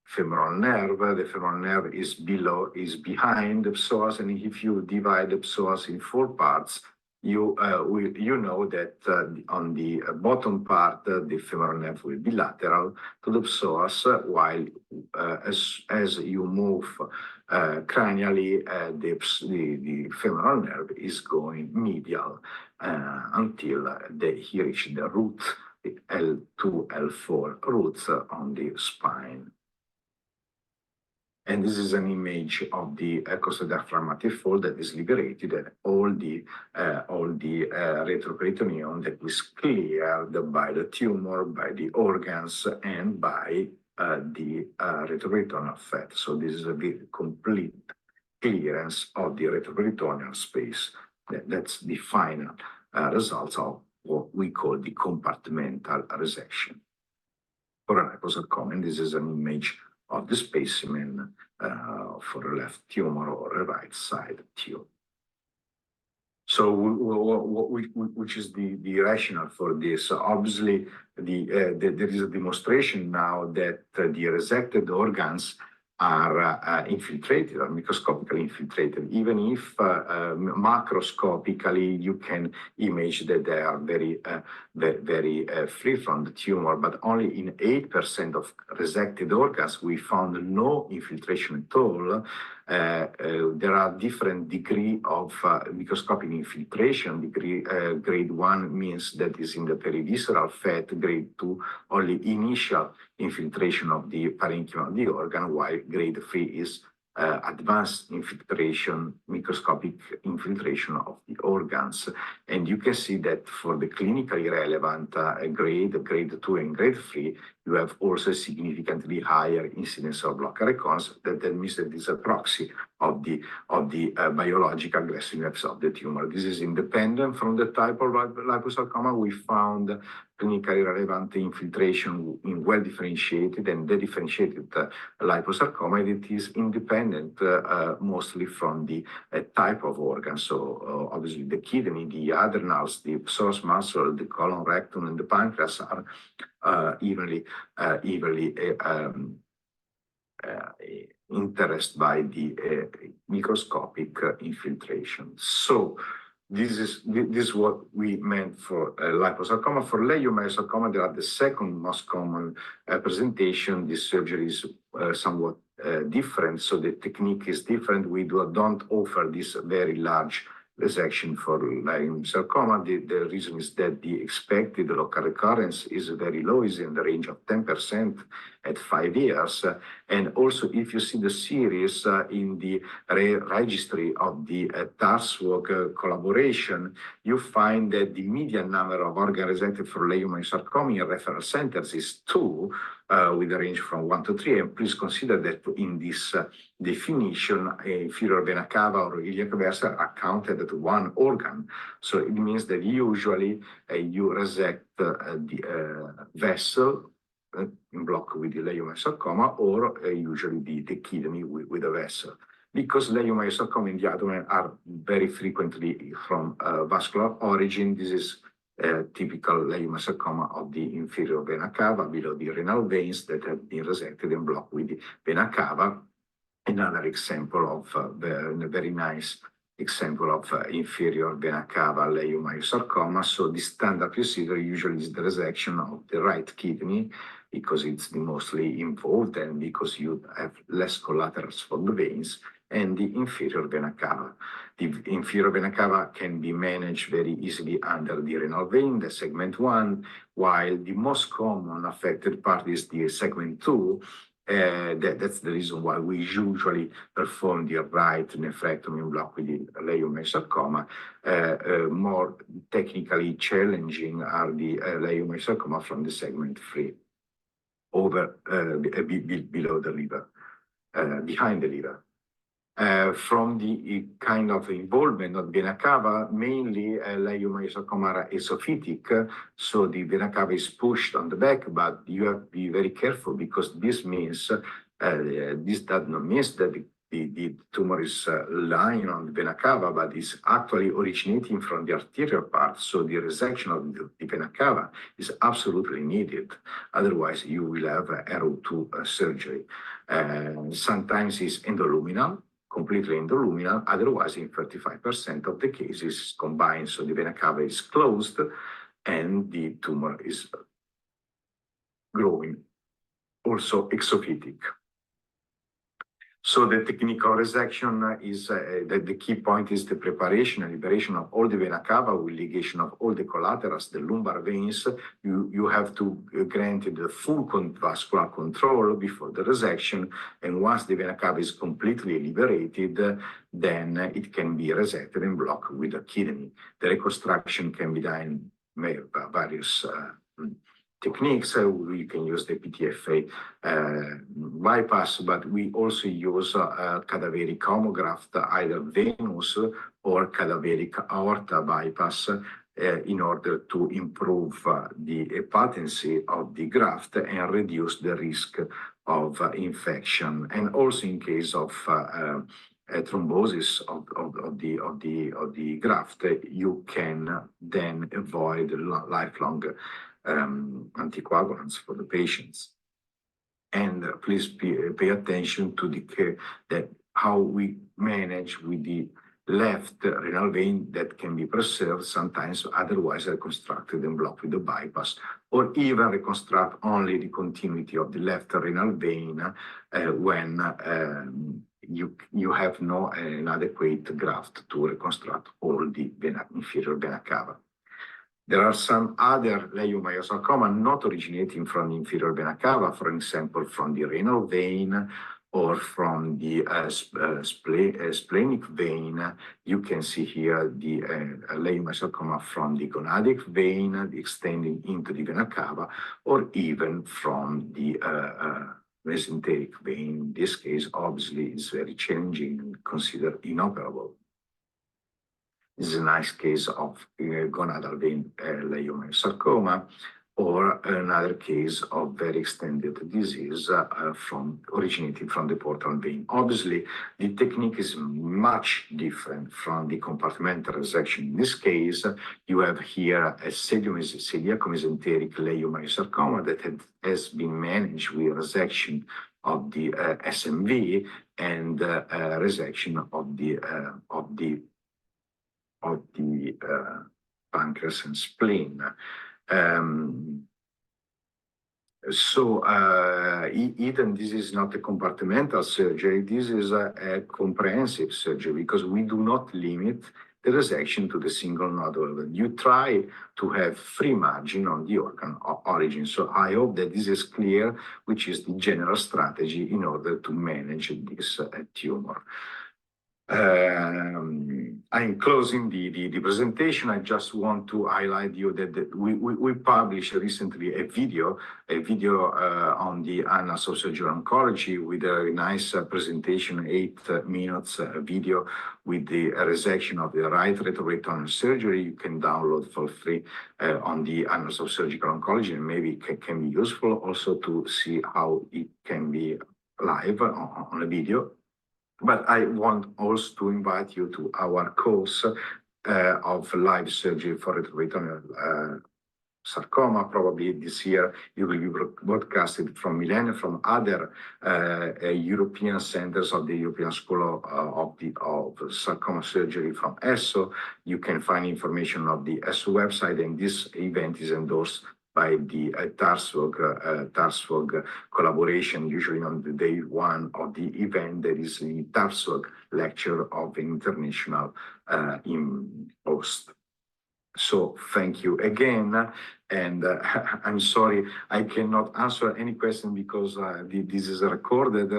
S5: femoral nerve? The femoral nerve is behind the psoas, and if you divide the psoas in 4 parts, you know that on the bottom part the femoral nerve will be lateral to the psoas, while as you move cranially, the femoral nerve is going medial until he reaches the root, the L2, L4 roots on the spine. And this is an image of the costodiaphragmatic fold that is liberated, and all the retroperitoneum that is cleared by the tumor, by the organs, and by the retroperitoneal fat. So this is a very complete clearance of the retroperitoneal space. That's the final results of what we call the compartmental resection for a liposarcoma. And this is an image of the specimen for a left tumor or a right side tumor. So which is the rationale for this? Obviously, there is a demonstration now that the resected organs are infiltrated, are microscopically infiltrated, even if macroscopically you can image that they are very free from the tumor, but only in 8% of resected organs we found no infiltration at all. There are different degrees of microscopic infiltration. Grade 1 means that is in the perivisceral fat. Grade 2, only initial infiltration of the parenchyma of the organ, while grade 3 is advanced infiltration, microscopic infiltration of the organs. And you can see that for the clinically relevant grade 2 and grade 3, you have also significantly higher incidence of local recurrence. That means that it's a proxy of the biological aggressiveness of the tumor. This is independent from the type of liposarcoma. We found clinically relevant infiltration in well-differentiated and dedifferentiated liposarcoma. It is independent mostly from the type of organ. So obviously the kidney, the adrenals, the psoas muscle, the colon, rectum, and the pancreas evenly interested by the microscopic infiltration. So this is what we meant for liposarcoma. For leiomyosarcoma, they are the second most common presentation. This surgery is somewhat different, so the technique is different. We don't offer this very large resection for leiomyosarcoma. The reason is that the expected local recurrence is very low, is in the range of 10% at 5 years. And also, if you see the series in the registry of the TARSWOG collaboration, you find that the median number of organs resected for leiomyosarcoma in referral centers is 2, with a range from 1 to 3. And please consider that in this definition, inferior vena cava or iliac vessel are counted as one organ. So it means that usually you resect the vessel in block with the leiomyosarcoma, or usually the kidney with a vessel. Because leiomyosarcoma in the abdomen are very frequently from vascular origin, this is typical leiomyosarcoma of the inferior vena cava below the renal veins that have been resected and blocked with the vena cava. Another example of a very nice example of inferior vena cava leiomyosarcoma. So the standard procedure usually is the resection of the right kidney, because it's the mostly involved and because you have less collaterals for the veins, and the inferior vena cava. The inferior vena cava can be managed very easily under the renal vein, the segment 1, while the most common affected part is the segment 2. That's the reason why we usually perform the right nephrectomy in block with the leiomyosarcoma. More technically challenging are the leiomyosarcoma from the segment 3, over below the liver, behind the liver. From the kind of involvement of vena cava, mainly leiomyosarcoma are esophytic, so the vena cava is pushed on the back, but you have to be very careful, because this means, this does not mean that the tumor is lying on the vena cava, but is actually originating from the arterial part. So the resection of the vena cava is absolutely needed. Otherwise, you will have RO2 surgery. Sometimes it's endoluminal, completely endoluminal. Otherwise, in 35% of the cases, combined. So the vena cava is closed and the tumor is growing, also exophytic. So the technical resection is the key point is the preparation and liberation of all the vena cava with ligation of all the collaterals, the lumbar veins. You have to grant the full vascular control before the resection, and once the vena cava is completely liberated, then it can be resected and blocked with a kidney. The reconstruction can be done by various techniques. We can use the PTFA bypass, but we also use cadaveric homograft, either venous or cadaveric aorta bypass, in order to improve the patency of the graft and reduce the risk of infection. And also in case of thrombosis of the graft, you can then avoid lifelong anticoagulants for the patients. And please pay attention to the care that how we manage with the left renal vein that can be preserved, sometimes otherwise reconstructed and blocked with the bypass, or even reconstruct only the continuity of the left renal vein when you have no inadequate graft to reconstruct all the inferior vena cava. There are some other leiomyosarcoma not originating from the inferior vena cava, for example, from the renal vein or from the splenic vein. You can see here the leiomyosarcoma from the gonadic vein extending into the vena cava, or even from the mesenteric vein. In this case, obviously, it's very challenging and considered inoperable. This is a nice case of gonadal vein leiomyosarcoma. or another case of very extended disease originating from the portal vein. Obviously, the technique is much different from the compartmental resection. In this case, you have here a celiaco-mesenteric leiomyosarcoma that has been managed with resection of the SMV and resection of the pancreas and spleen. Even this is not a compartmental surgery, this is a comprehensive surgery because we do not limit the resection to the single nodule. You try to have free margin on the organ origin. So I hope that this is clear, which is the general strategy in order to manage this tumor. I'm closing the presentation. I just want to highlight you that we published recently a video on the Annals of Surgical Oncology with a nice presentation, 8 minutes video with the resection of the right retroperitoneal surgery. You can download for free on the Annals of Surgical Oncology, and maybe it can be useful also to see how it can be live on a video. But I want also to invite you to our course of live surgery for retroperitoneal sarcoma. Probably this year it will be broadcasted from Milan and from other European centers of the European School of Sarcoma Surgery from ESSO. You can find information on the ESSO website, and this event is endorsed by the TARSFOG collaboration. Usually on the day one of the event, there is the TARSFOG lecture of international host. So thank you again, and I'm sorry I cannot answer any question because this is a recorded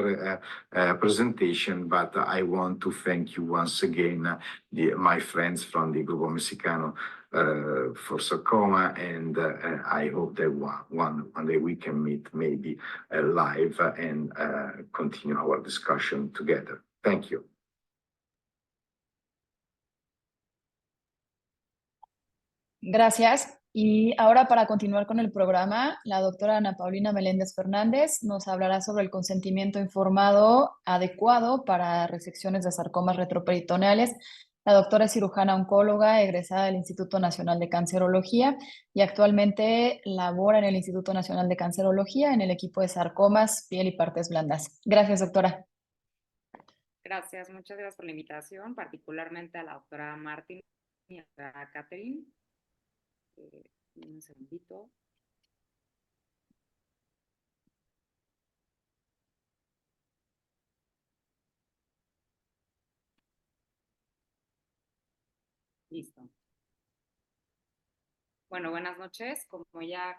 S5: presentation, but I want to thank you once again, my friends from the Grupo Mexicano for sarcoma, and I hope that one day we can meet maybe live and continue our discussion together. Thank you.
S1: Gracias. Y ahora, para continuar con el programa, la doctora Ana Paulina Meléndez Fernández nos hablará sobre el consentimiento informado adecuado para resecciones de sarcomas retroperitoneales. La doctora es cirujana oncóloga, egresada del Instituto Nacional de Cancerología y actualmente labora en el Instituto Nacional de Cancerología en el equipo de sarcomas, piel y partes blandas. Gracias, doctora.
S6: Gracias, muchas gracias por la invitación, particularmente a la doctora Martín y a Catherine. Un segundito. Listo. Bueno, buenas noches. Como ya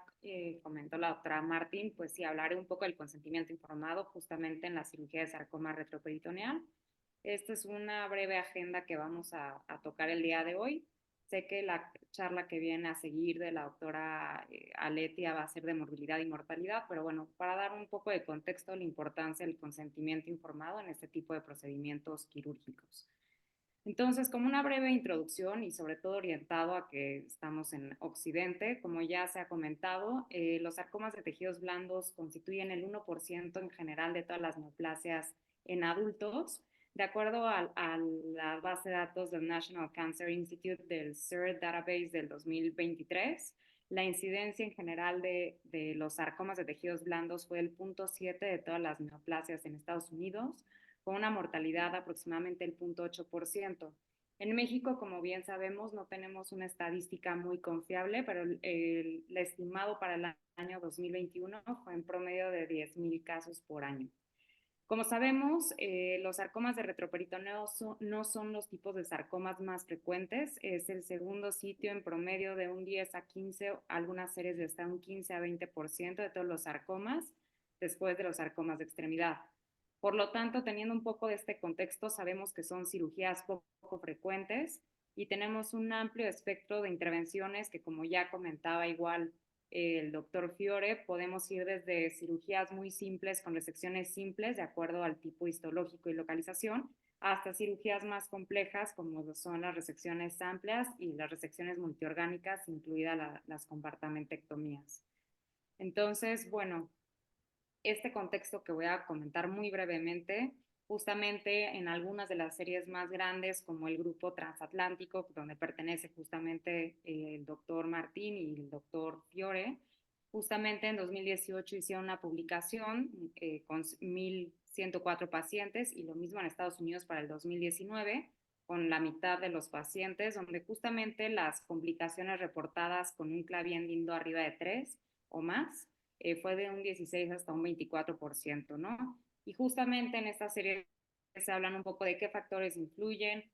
S6: comentó la doctora Martín, pues sí, hablaré un poco del consentimiento informado justamente en la cirugía de sarcoma retroperitoneal. Esta es una breve agenda que vamos a tocar el día de hoy. Sé que la charla que viene a seguir de la doctora Aletia va a ser de morbilidad y mortalidad, pero bueno, para dar un poco de contexto, la importancia del consentimiento informado en este tipo de procedimientos quirúrgicos. Entonces, como una breve introducción y sobre todo orientado a que estamos en Occidente, como ya se ha comentado, los sarcomas de tejidos blandos constituyen el 1% en general de todas las neoplasias en adultos. De acuerdo a la base de datos del National Cancer Institute del CERD Database del 2023, la incidencia en general de los sarcomas de tejidos blandos fue el 0.7 de todas las neoplasias en Estados Unidos, con una mortalidad de aproximadamente el 0.8%. En México, como bien sabemos, no tenemos una estadística muy confiable, pero el estimado para el año 2021 fue en promedio de 10,000 casos por año. Como sabemos, los sarcomas de retroperitoneo no son los tipos de sarcomas más frecuentes. Es el segundo sitio en promedio de un 10 a 15, algunas series de hasta un 15 a 20% de todos los sarcomas, después de los sarcomas de extremidad. Por lo tanto, teniendo un poco de este contexto, sabemos que son cirugías poco frecuentes y tenemos un amplio espectro de intervenciones que, como ya comentaba igual el doctor Fiore, podemos ir desde cirugías muy simples con resecciones simples de acuerdo al tipo histológico y localización, hasta cirugías más complejas como son las resecciones amplias y las resecciones multiorgánicas, incluidas las compartamentectomías. Entonces, bueno, este contexto que voy a comentar muy brevemente, justamente en algunas de las series más grandes, como el grupo transatlántico, donde pertenece justamente el doctor Martín y el doctor Fiore, justamente en 2018 hicieron una publicación con 1.104 pacientes y lo mismo en Estados Unidos para el 2019, con la mitad de los pacientes, donde justamente las complicaciones reportadas con un claviendo arriba de 3 o más fue de un 16 hasta un 24%, ¿no? Y justamente en esta serie se hablan un poco de qué factores influyen,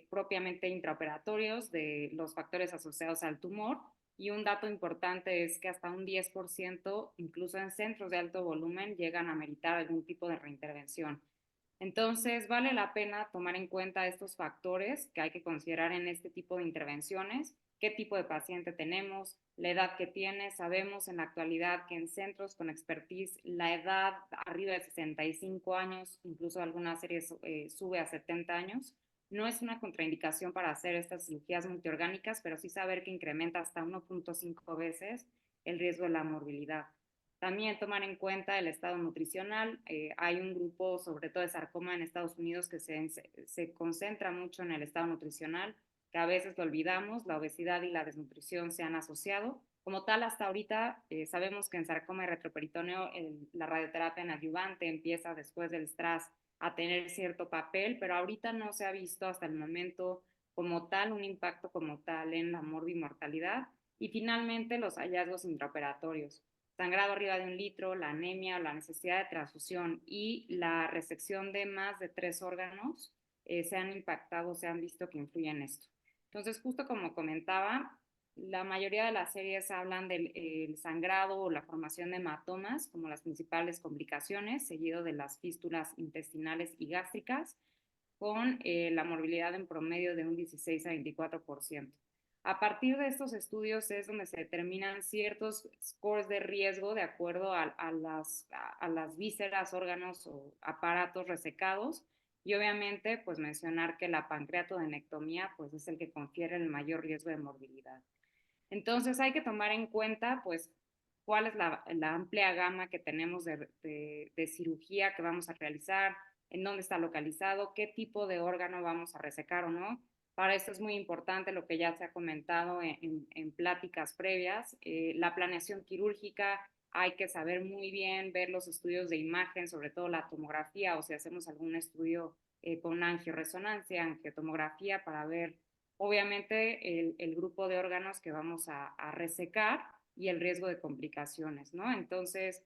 S6: propiamente intraoperatorios, de los factores asociados al tumor, y un dato importante es que hasta un 10%, incluso en centros de alto volumen, llegan a meritar algún tipo de reintervención. Entonces, vale la pena tomar en cuenta estos factores que hay que considerar en este tipo de intervenciones, qué tipo de paciente tenemos, la edad que tiene. Sabemos en la actualidad que en centros con expertise la edad arriba de 65 años, incluso algunas series sube a 70 años, no es una contraindicación para hacer estas cirugías multiorgánicas, pero sí saber que incrementa hasta 1.5 veces el riesgo de la morbilidad. También tomar en cuenta el estado nutricional. Hay un grupo, sobre todo de sarcoma en Estados Unidos, que se concentra mucho en el estado nutricional, que a veces lo olvidamos. La obesidad y la desnutrición se han asociado. Como tal, hasta ahorita sabemos que en sarcoma y retroperitoneo la radioterapia en adyuvante empieza después del STRAS a tener cierto papel, pero ahorita no se ha visto hasta el momento como tal un impacto como tal en la morbimortalidad. Y finalmente los hallazgos intraoperatorios, sangrado arriba de 1 litro, la anemia o la necesidad de transfusión y la resección de más de 3 órganos se han impactado, se han visto que influyen en esto. Entonces, justo como comentaba, la mayoría de las series hablan del sangrado o la formación de hematomas como las principales complicaciones, seguido de las fístulas intestinales y gástricas, con la morbilidad en promedio de un 16 a 24%. A partir de estos estudios es donde se determinan ciertos scores de riesgo de acuerdo a las vísceras, órganos o aparatos resecados, y obviamente pues mencionar que la pancreatodenectomía pues es el que confiere el mayor riesgo de morbilidad. Entonces hay que tomar en cuenta pues cuál es la amplia gama que tenemos de cirugía que vamos a realizar, en dónde está localizado, qué tipo de órgano vamos a resecar o no. Para esto es muy importante lo que ya se ha comentado en pláticas previas, la planeación quirúrgica. Hay que saber muy bien, ver los estudios de imagen, sobre todo la tomografía, o si hacemos algún estudio con angioresonancia, angiotomografía, para ver obviamente el grupo de órganos que vamos a resecar y el riesgo de complicaciones, ¿no? Entonces,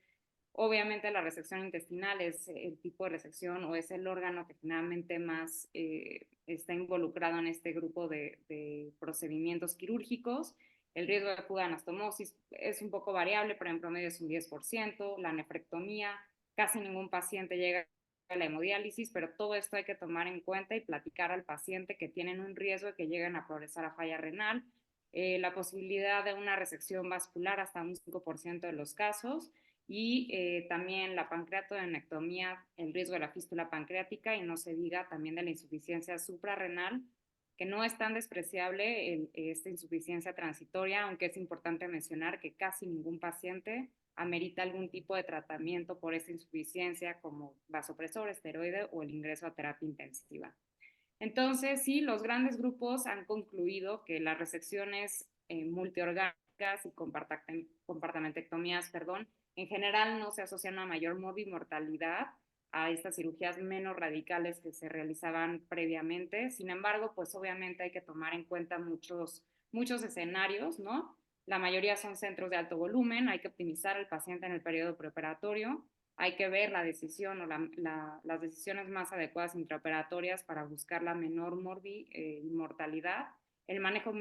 S6: obviamente la resección intestinal es el tipo de resección o es el órgano que finalmente más está involucrado en este grupo de procedimientos quirúrgicos. El riesgo de fuga de anastomosis es un poco variable, pero en promedio es un 10%. La nefrectomía, casi ningún paciente llega a la hemodiálisis, pero todo esto hay que tomar en cuenta y platicar al paciente que tienen un riesgo de que lleguen a progresar a falla renal. La posibilidad de una resección vascular hasta un 5% de los casos, y también la pancreatodenectomía, el riesgo de la fístula pancreática, y no se diga también de la insuficiencia suprarrenal, que no es tan despreciable esta insuficiencia transitoria, aunque es importante mencionar que casi ningún paciente amerita algún tipo de tratamiento por esta insuficiencia, como vasopresor, esteroide o el ingreso a terapia intensiva. Entonces, sí, los grandes grupos han concluido que las resecciones multiorgánicas y compartimentectomías, en general no se asocian a mayor morbimortalidad a estas cirugías menos radicales que se realizaban previamente. Sin embargo, pues obviamente hay que tomar en cuenta muchos escenarios, ¿no? La mayoría son centros de alto volumen, hay que optimizar al paciente en el periodo preoperatorio, hay que ver la decisión o las decisiones más adecuadas intraoperatorias para buscar la menor mortalidad. El manejo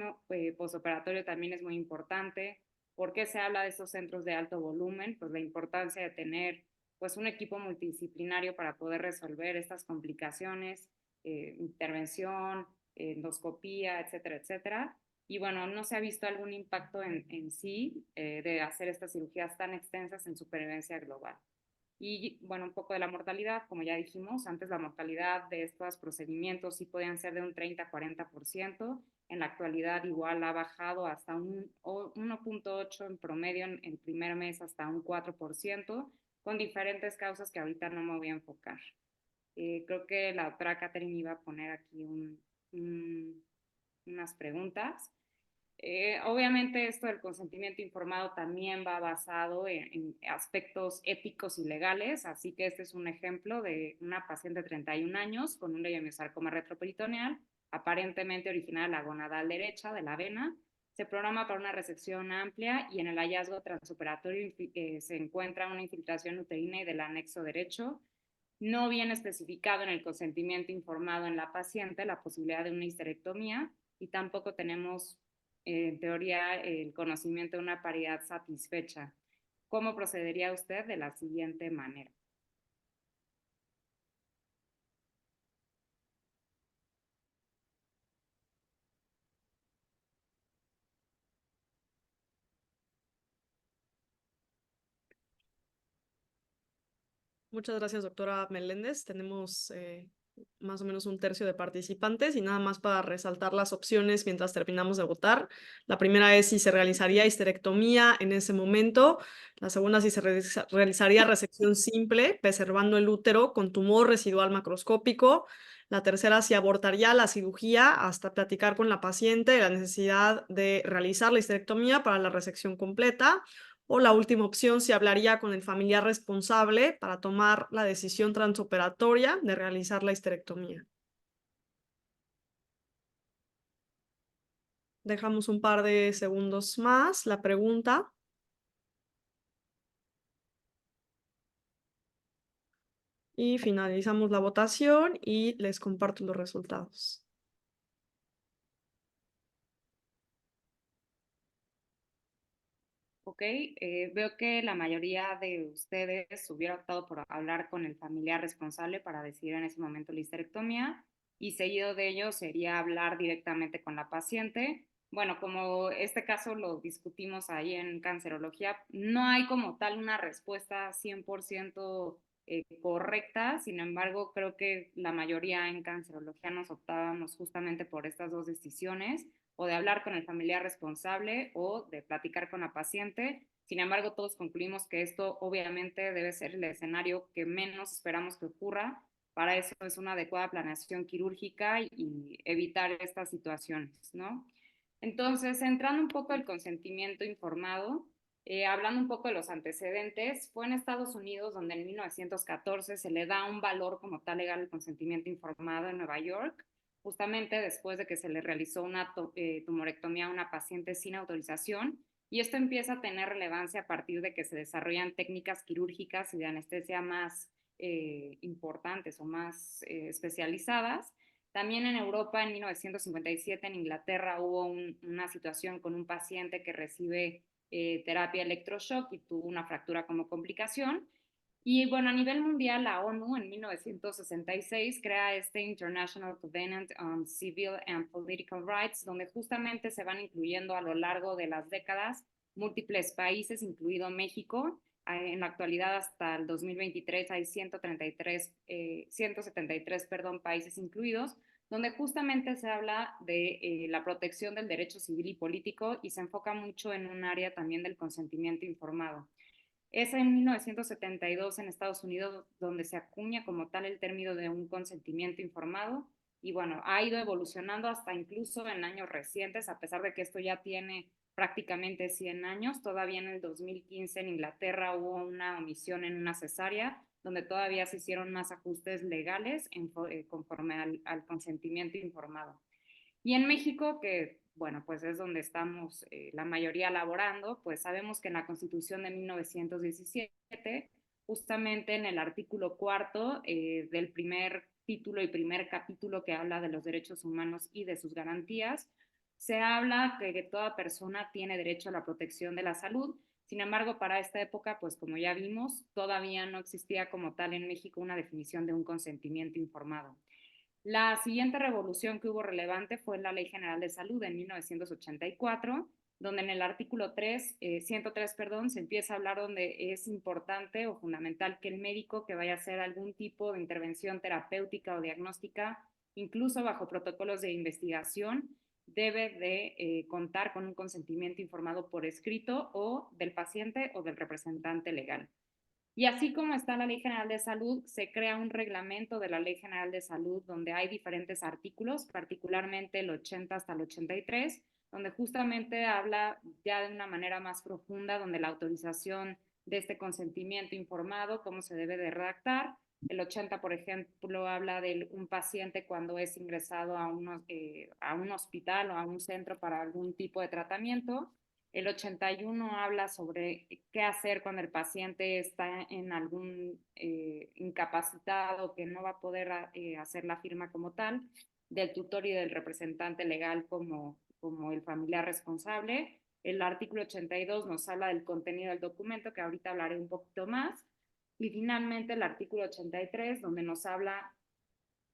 S6: postoperatorio también es muy importante. ¿Por qué se habla de estos centros de alto volumen? Pues la importancia de tener pues un equipo multidisciplinario para poder resolver estas complicaciones, intervención, endoscopía, etcétera, etcétera. Y bueno, no se ha visto algún impacto en sí de hacer estas cirugías tan extensas en supervivencia global. Y bueno, un poco de la mortalidad, como ya dijimos, antes la mortalidad de estos procedimientos sí podían ser de un 30-40%, En la actualidad igual ha bajado hasta un 1.8 en promedio en el primer mes, hasta un 4%, con diferentes causas que ahorita no me voy a enfocar. Creo que la doctora Catherine iba a poner aquí unas preguntas. Obviamente esto del consentimiento informado también va basado en aspectos éticos y legales, así que este es un ejemplo de una paciente de 31 años con un leiomyosarcoma retroperitoneal, aparentemente originada de la gonadal derecha de la vena. Se programa para una resección amplia y en el hallazgo transoperatorio se encuentra una infiltración uterina y del anexo derecho. No viene especificado en el consentimiento informado en la paciente la posibilidad de una histerectomía y tampoco tenemos en teoría el conocimiento de una paridad satisfecha. ¿Cómo procedería usted? De la siguiente manera.
S3: Muchas gracias, doctora Meléndez. Tenemos más o menos un tercio de participantes y nada más para resaltar las opciones mientras terminamos de votar. La primera es si se realizaría histerectomía en ese momento. La segunda, si se realizaría resección simple, preservando el útero con tumor residual macroscópico. La tercera, si abortaría la cirugía hasta platicar con la paciente de la necesidad de realizar la histerectomía para la resección completa. O la última opción, si hablaría con el familiar responsable para tomar la decisión transoperatoria de realizar la histerectomía. Dejamos un par de segundos más la pregunta. Y finalizamos la votación y les comparto los resultados.
S6: Ok, veo que la mayoría de ustedes hubiera optado por hablar con el familiar responsable para decidir en ese momento la histerectomía y seguido de ello sería hablar directamente con la paciente. Bueno, como este caso lo discutimos ahí en cancerología, no hay como tal una respuesta 100% correcta, sin embargo, creo que la mayoría en cancerología nos optábamos justamente por estas dos decisiones, o de hablar con el familiar responsable o de platicar con la paciente. Sin embargo, todos concluimos que esto obviamente debe ser el escenario que menos esperamos que ocurra. Para eso es una adecuada planeación quirúrgica y evitar estas situaciones, ¿no? Entonces, entrando un poco al consentimiento informado, hablando un poco de los antecedentes, fue en Estados Unidos donde en 1914 se le da un valor como tal legal al consentimiento informado en Nueva York, justamente después de que se le realizó una tumorectomía a una paciente sin autorización, y esto empieza a tener relevancia a partir de que se desarrollan técnicas quirúrgicas y de anestesia más importantes o más especializadas. También en Europa, en 1957, en Inglaterra, hubo una situación con un paciente que recibe terapia electroshock y tuvo una fractura como complicación. Y bueno, a nivel mundial, la ONU en 1966 crea este International Covenant on Civil and Political Rights, donde justamente se van incluyendo a lo largo de las décadas múltiples países, incluido México. En la actualidad, hasta el 2023, hay 173 países incluidos, donde justamente se habla de la protección del derecho civil y político y se enfoca mucho en un área también del consentimiento informado. Es en 1972 en Estados Unidos donde se acuña como tal el término de un consentimiento informado y bueno, ha ido evolucionando hasta incluso en años recientes, a pesar de que esto ya tiene prácticamente 100 años. Todavía en el 2015 en Inglaterra hubo una omisión en una cesárea, donde todavía se hicieron más ajustes legales conforme al consentimiento informado. Y en México, que bueno, pues es donde estamos la mayoría laborando, pues sabemos que en la Constitución de 1917, justamente en el artículo 4 del primer título y primer capítulo que habla de los derechos humanos y de sus garantías, se habla que toda persona tiene derecho a la protección de la salud. Sin embargo, para esta época, pues como ya vimos, todavía no existía como tal en México una definición de un consentimiento informado. La siguiente revolución que hubo relevante fue la Ley General de Salud en 1984, donde en el artículo 103, se empieza a hablar donde es importante o fundamental que el médico que vaya a hacer algún tipo de intervención terapéutica o diagnóstica, incluso bajo protocolos de investigación, debe de contar con un consentimiento informado por escrito o del paciente o del representante legal. Y así como está la Ley General de Salud, se crea un reglamento de la Ley General de Salud donde hay diferentes artículos, particularmente el 80 hasta el 83, donde justamente habla ya de una manera más profunda, donde la autorización de este consentimiento informado, cómo se debe de redactar. El 80, por ejemplo, habla de un paciente cuando es ingresado a un hospital o a un centro para algún tipo de tratamiento. El 81 habla sobre qué hacer cuando el paciente está en algún incapacitado que no va a poder hacer la firma como tal, del tutor y del representante legal como el familiar responsable. El artículo 82 nos habla del contenido del documento, que ahorita hablaré un poquito más. Y finalmente el artículo 83, donde nos habla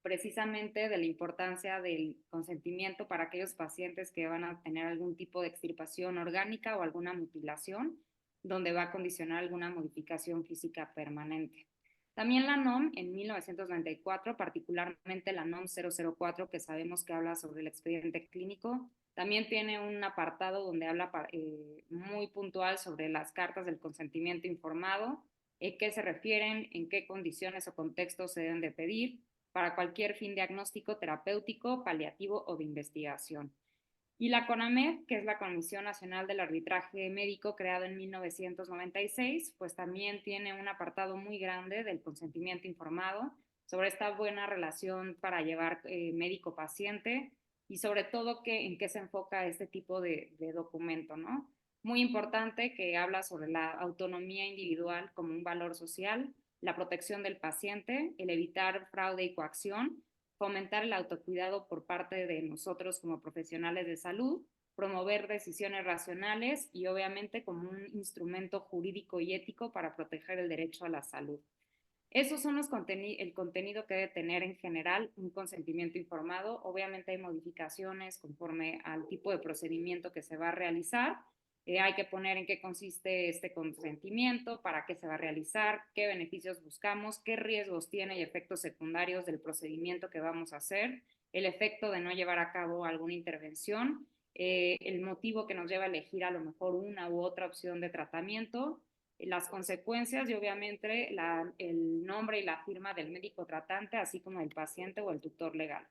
S6: precisamente de la importancia del consentimiento para aquellos pacientes que van a tener algún tipo de extirpación orgánica o alguna mutilación, donde va a condicionar alguna modificación física permanente. También la NOM en 1994, particularmente la NOM 004, que sabemos que habla sobre el expediente clínico, también tiene un apartado donde habla muy puntual sobre las cartas del consentimiento informado, qué se refieren, en qué condiciones o contextos se deben de pedir, para cualquier fin diagnóstico, terapéutico, paliativo o de investigación. Y la CONAMED, que es la Comisión Nacional del Arbitraje Médico, creada en 1996, pues también tiene un apartado muy grande del consentimiento informado sobre esta buena relación para llevar médico-paciente y sobre todo en qué se enfoca este tipo de documento, ¿no? Muy importante, que habla sobre la autonomía individual como un valor social, la protección del paciente, el evitar fraude y coacción, fomentar el autocuidado por parte de nosotros como profesionales de salud, promover decisiones racionales y obviamente como un instrumento jurídico y ético para proteger el derecho a la salud. Esos son el contenido que debe tener en general un consentimiento informado. Obviamente hay modificaciones conforme al tipo de procedimiento que se va a realizar. Hay que poner en qué consiste este consentimiento, para qué se va a realizar, qué beneficios buscamos, qué riesgos tiene y efectos secundarios del procedimiento que vamos a hacer, el efecto de no llevar a cabo alguna intervención, el motivo que nos lleva a elegir a lo mejor una u otra opción de tratamiento, las consecuencias y obviamente el nombre y la firma del médico tratante, así como del paciente o el tutor legal.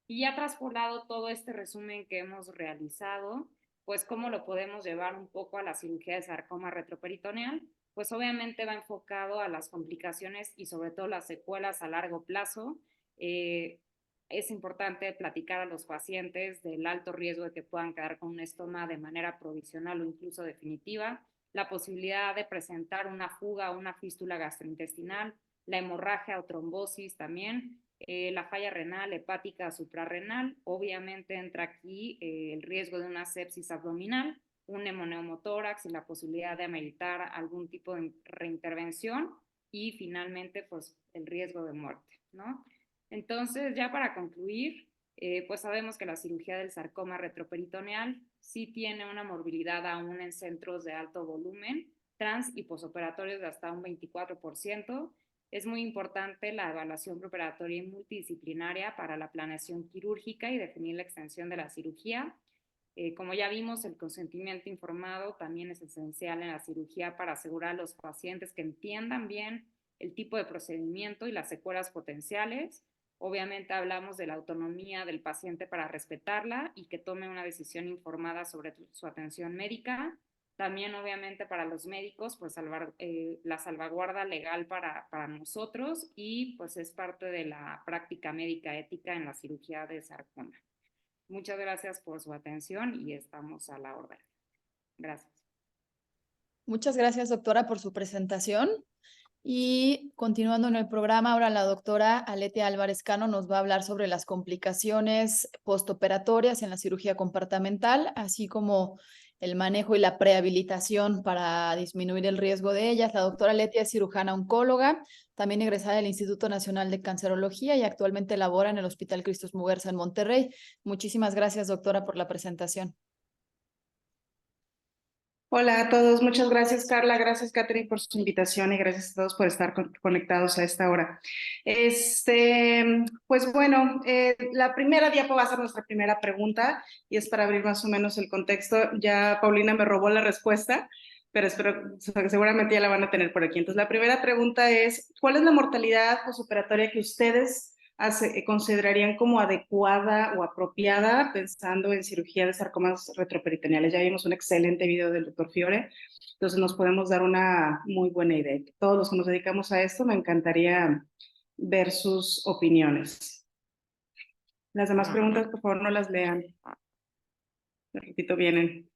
S6: Y ya traspolado todo este resumen que hemos realizado, pues cómo lo podemos llevar un poco a la cirugía de sarcoma retroperitoneal, pues obviamente va enfocado a las complicaciones y sobre todo las secuelas a largo plazo. Es importante platicar a los pacientes del alto riesgo de que puedan quedar con un estoma de manera provisional o incluso definitiva, la posibilidad de presentar una fuga o una fístula gastrointestinal, la hemorragia o trombosis también, la falla renal, hepática, suprarrenal. Obviamente entra aquí el riesgo de una sepsis abdominal, un hemoneumotórax y la posibilidad de ameritar algún tipo de reintervención y finalmente pues el riesgo de muerte, ¿no? Entonces ya para concluir, pues sabemos que la cirugía del sarcoma retroperitoneal sí tiene una morbilidad aún en centros de alto volumen, trans y posoperatorios de hasta un 24%. Es muy importante la evaluación preoperatoria y multidisciplinaria para la planeación quirúrgica y definir la extensión de la cirugía. Como ya vimos, el consentimiento informado también es esencial en la cirugía para asegurar a los pacientes que entiendan bien el tipo de procedimiento y las secuelas potenciales. Obviamente hablamos de la autonomía del paciente para respetarla y que tome una decisión informada sobre su atención médica. También obviamente para los médicos, pues la salvaguarda legal para nosotros y pues es parte de la práctica médica ética en la cirugía de sarcoma. Muchas gracias por su atención y estamos a la orden. Gracias.
S1: Muchas gracias, doctora, por su presentación. Y continuando en el programa, ahora la doctora Aletia Álvarez Cano nos va a hablar sobre las complicaciones postoperatorias en la cirugía compartimental, así como el manejo y la prehabilitación para disminuir el riesgo de ellas. La doctora Aletia es cirujana oncóloga, también egresada del Instituto Nacional de Cancerología y actualmente labora en el Hospital Cristos Muguerza en Monterrey. Muchísimas gracias, doctora, por la presentación.
S7: Hola a todos, muchas gracias Carla, gracias Catherine por su invitación y gracias a todos por estar conectados a esta hora. Pues bueno, la primera diapo va a ser nuestra primera pregunta y es para abrir más o menos el contexto. Ya Paulina me robó la respuesta, pero espero, seguramente ya la van a tener por aquí. Entonces la primera pregunta es, ¿cuál es la mortalidad postoperatoria que ustedes considerarían como adecuada o apropiada pensando en cirugía de sarcomas retroperitoneales? Ya vimos un excelente video del doctor Fiore, entonces nos podemos dar una muy buena idea. Todos los que nos dedicamos a esto, me encantaría ver sus opiniones. Las demás preguntas, por favor, no las lean. Repito, vienen.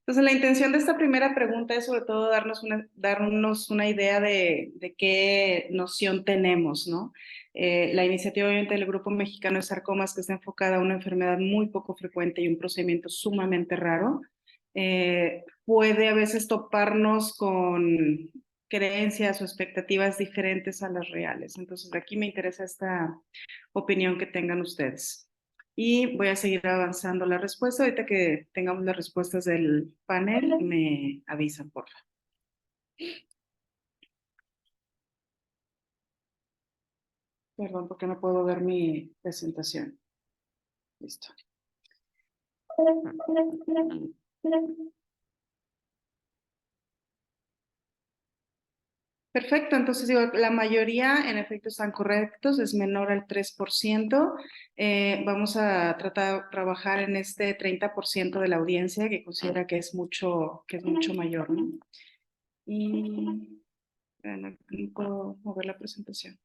S7: Entonces, la intención de esta primera pregunta es sobre todo darnos una idea de qué noción tenemos, ¿no? La iniciativa obviamente del Grupo Mexicano de Sarcomas, que está enfocada a una enfermedad muy poco frecuente y un procedimiento sumamente raro, puede a veces toparnos con creencias o expectativas diferentes a las reales. Entonces, aquí me interesa esta opinión que tengan ustedes. Y voy a seguir avanzando la respuesta. Ahorita que tengamos las respuestas del panel, me avisan, por favor. Perdón, porque no puedo ver mi presentación. Listo. Perfecto, entonces digo, la mayoría en efecto están correctos, es menor al 3%. Vamos a trabajar en este 30% de la audiencia que considera que es mucho mayor, ¿no? Y no puedo mover la presentación.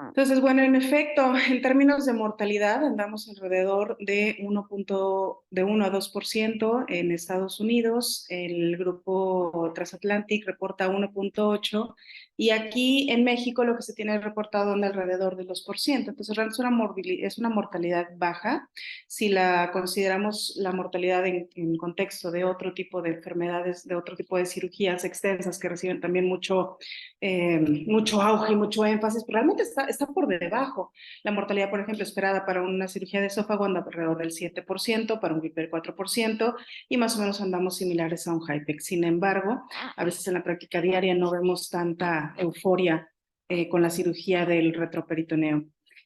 S7: Entonces, bueno, en efecto, en términos de mortalidad, andamos alrededor de 1 a 2% en Estados Unidos. El grupo Transatlantic reporta 1.8%. Y aquí en México lo que se tiene reportado anda alrededor del 2%. Entonces, realmente es una mortalidad baja. Si la consideramos la mortalidad en contexto de otro tipo de enfermedades, de otro tipo de cirugías extensas que reciben también mucho auge y mucho énfasis, pero realmente está por debajo. La mortalidad, por ejemplo, esperada para una cirugía de esófago anda alrededor del 7%, para un VIP del 4%, y más o menos andamos similares a un HIPEC. Sin embargo, a veces en la práctica diaria no vemos tanta euforia con la cirugía del retroperitoneo.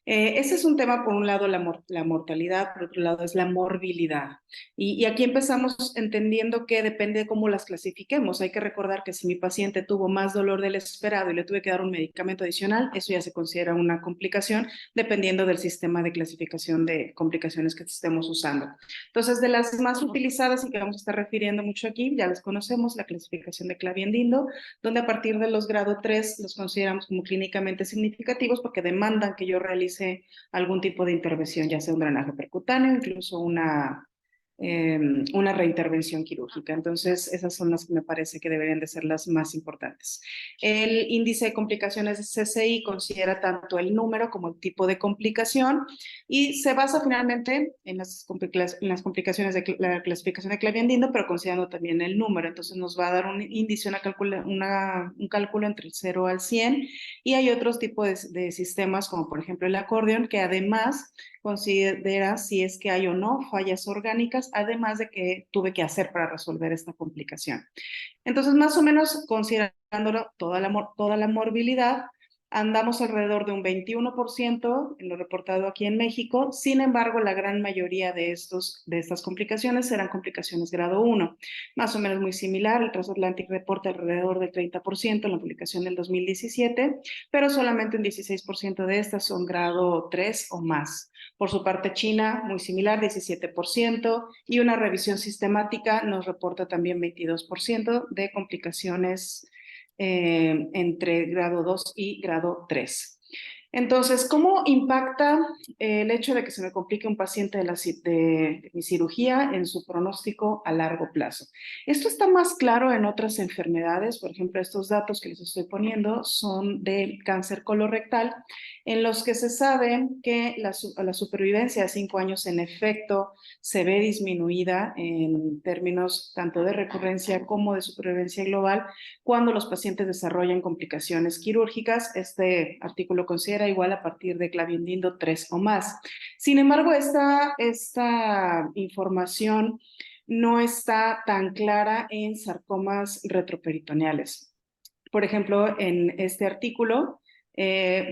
S7: Ese es un tema, por un lado, la mortalidad, por otro lado, es la morbilidad. Y aquí empezamos entendiendo que depende de cómo las clasifiquemos. Hay que recordar que si mi paciente tuvo más dolor del esperado y le tuve que dar un medicamento adicional, eso ya se considera una complicación, dependiendo del sistema de clasificación de complicaciones que estemos usando. Entonces, de las más utilizadas y que vamos a estar refiriendo mucho aquí, ya las conocemos, la clasificación de Clavien-Dindo, donde a partir de los grado 3 los consideramos como clínicamente significativos porque demandan que yo realice algún tipo de intervención, ya sea un drenaje percutáneo, incluso una reintervención quirúrgica. Entonces, esas son las que me parece que deberían de ser las más importantes. El índice de complicaciones de CCI considera tanto el número como el tipo de complicación y se basa finalmente en las complicaciones de la clasificación de Clavien-Dindo, pero considerando también el número. Entonces, nos va a dar un índice, un cálculo entre el 0 al 100, y hay otros tipos de sistemas, como por ejemplo el acordeón, que además considera si es que hay o no fallas orgánicas, además de qué tuve que hacer para resolver esta complicación. Entonces, más o menos, considerando toda la morbilidad, andamos alrededor de un 21% en lo reportado aquí en México. Sin embargo, la gran mayoría de estas complicaciones serán complicaciones grado 1. Más o menos muy similar, el Transatlantic reporta alrededor del 30% en la publicación del 2017, pero solamente un 16% de estas son grado 3 o más. Por su parte, China, muy similar, 17%, y una revisión sistemática nos reporta también 22% de complicaciones entre grado 2 y grado 3. Entonces, ¿cómo impacta el hecho de que se me complique un paciente de mi cirugía en su pronóstico a largo plazo? Esto está más claro en otras enfermedades. Por ejemplo, estos datos que les estoy poniendo son del cáncer colorectal, en los que se sabe que la supervivencia a 5 años en efecto se ve disminuida en términos tanto de recurrencia como de supervivencia global cuando los pacientes desarrollan complicaciones quirúrgicas. Este artículo considera considera igual a partir de clavijdindo 3 o más. Sin embargo, esta información no está tan clara en sarcomas retroperitoneales. Por ejemplo, en este artículo,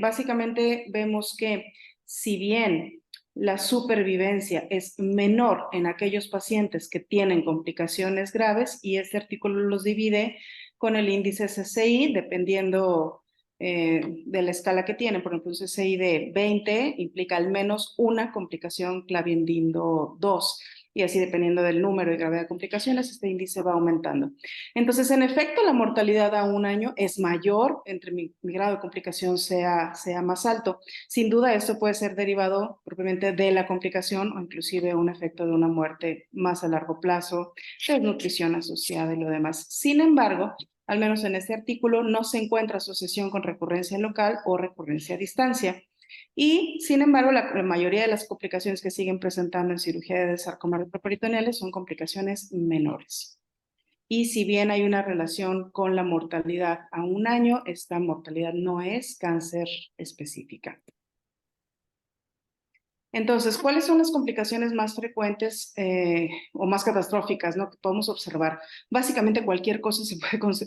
S7: básicamente vemos que si bien la supervivencia es menor en aquellos pacientes que tienen complicaciones graves, y este artículo los divide con el índice CCI, dependiendo de la escala que tienen. Por ejemplo, un CCI de 20 implica al menos una complicación clavijdindo 2, y así dependiendo del número y gravedad de complicaciones, este índice va aumentando. Entonces, en efecto, la mortalidad a un año es mayor, entre mi grado de complicación sea más alto. Sin duda, esto puede ser derivado propiamente de la complicación o inclusive un efecto de una muerte más a largo plazo, desnutrición asociada y lo demás. Sin embargo, al menos en este artículo, no se encuentra asociación con recurrencia local o recurrencia a distancia. Y, sin embargo, la mayoría de las complicaciones que siguen presentando en cirugía de sarcomas retroperitoneales son complicaciones menores. Y si bien hay una relación con la mortalidad a un año, esta mortalidad no es cáncer específica. Entonces, ¿cuáles son las complicaciones más frecuentes o más catastróficas, ¿no?, que podemos observar? Básicamente cualquier cosa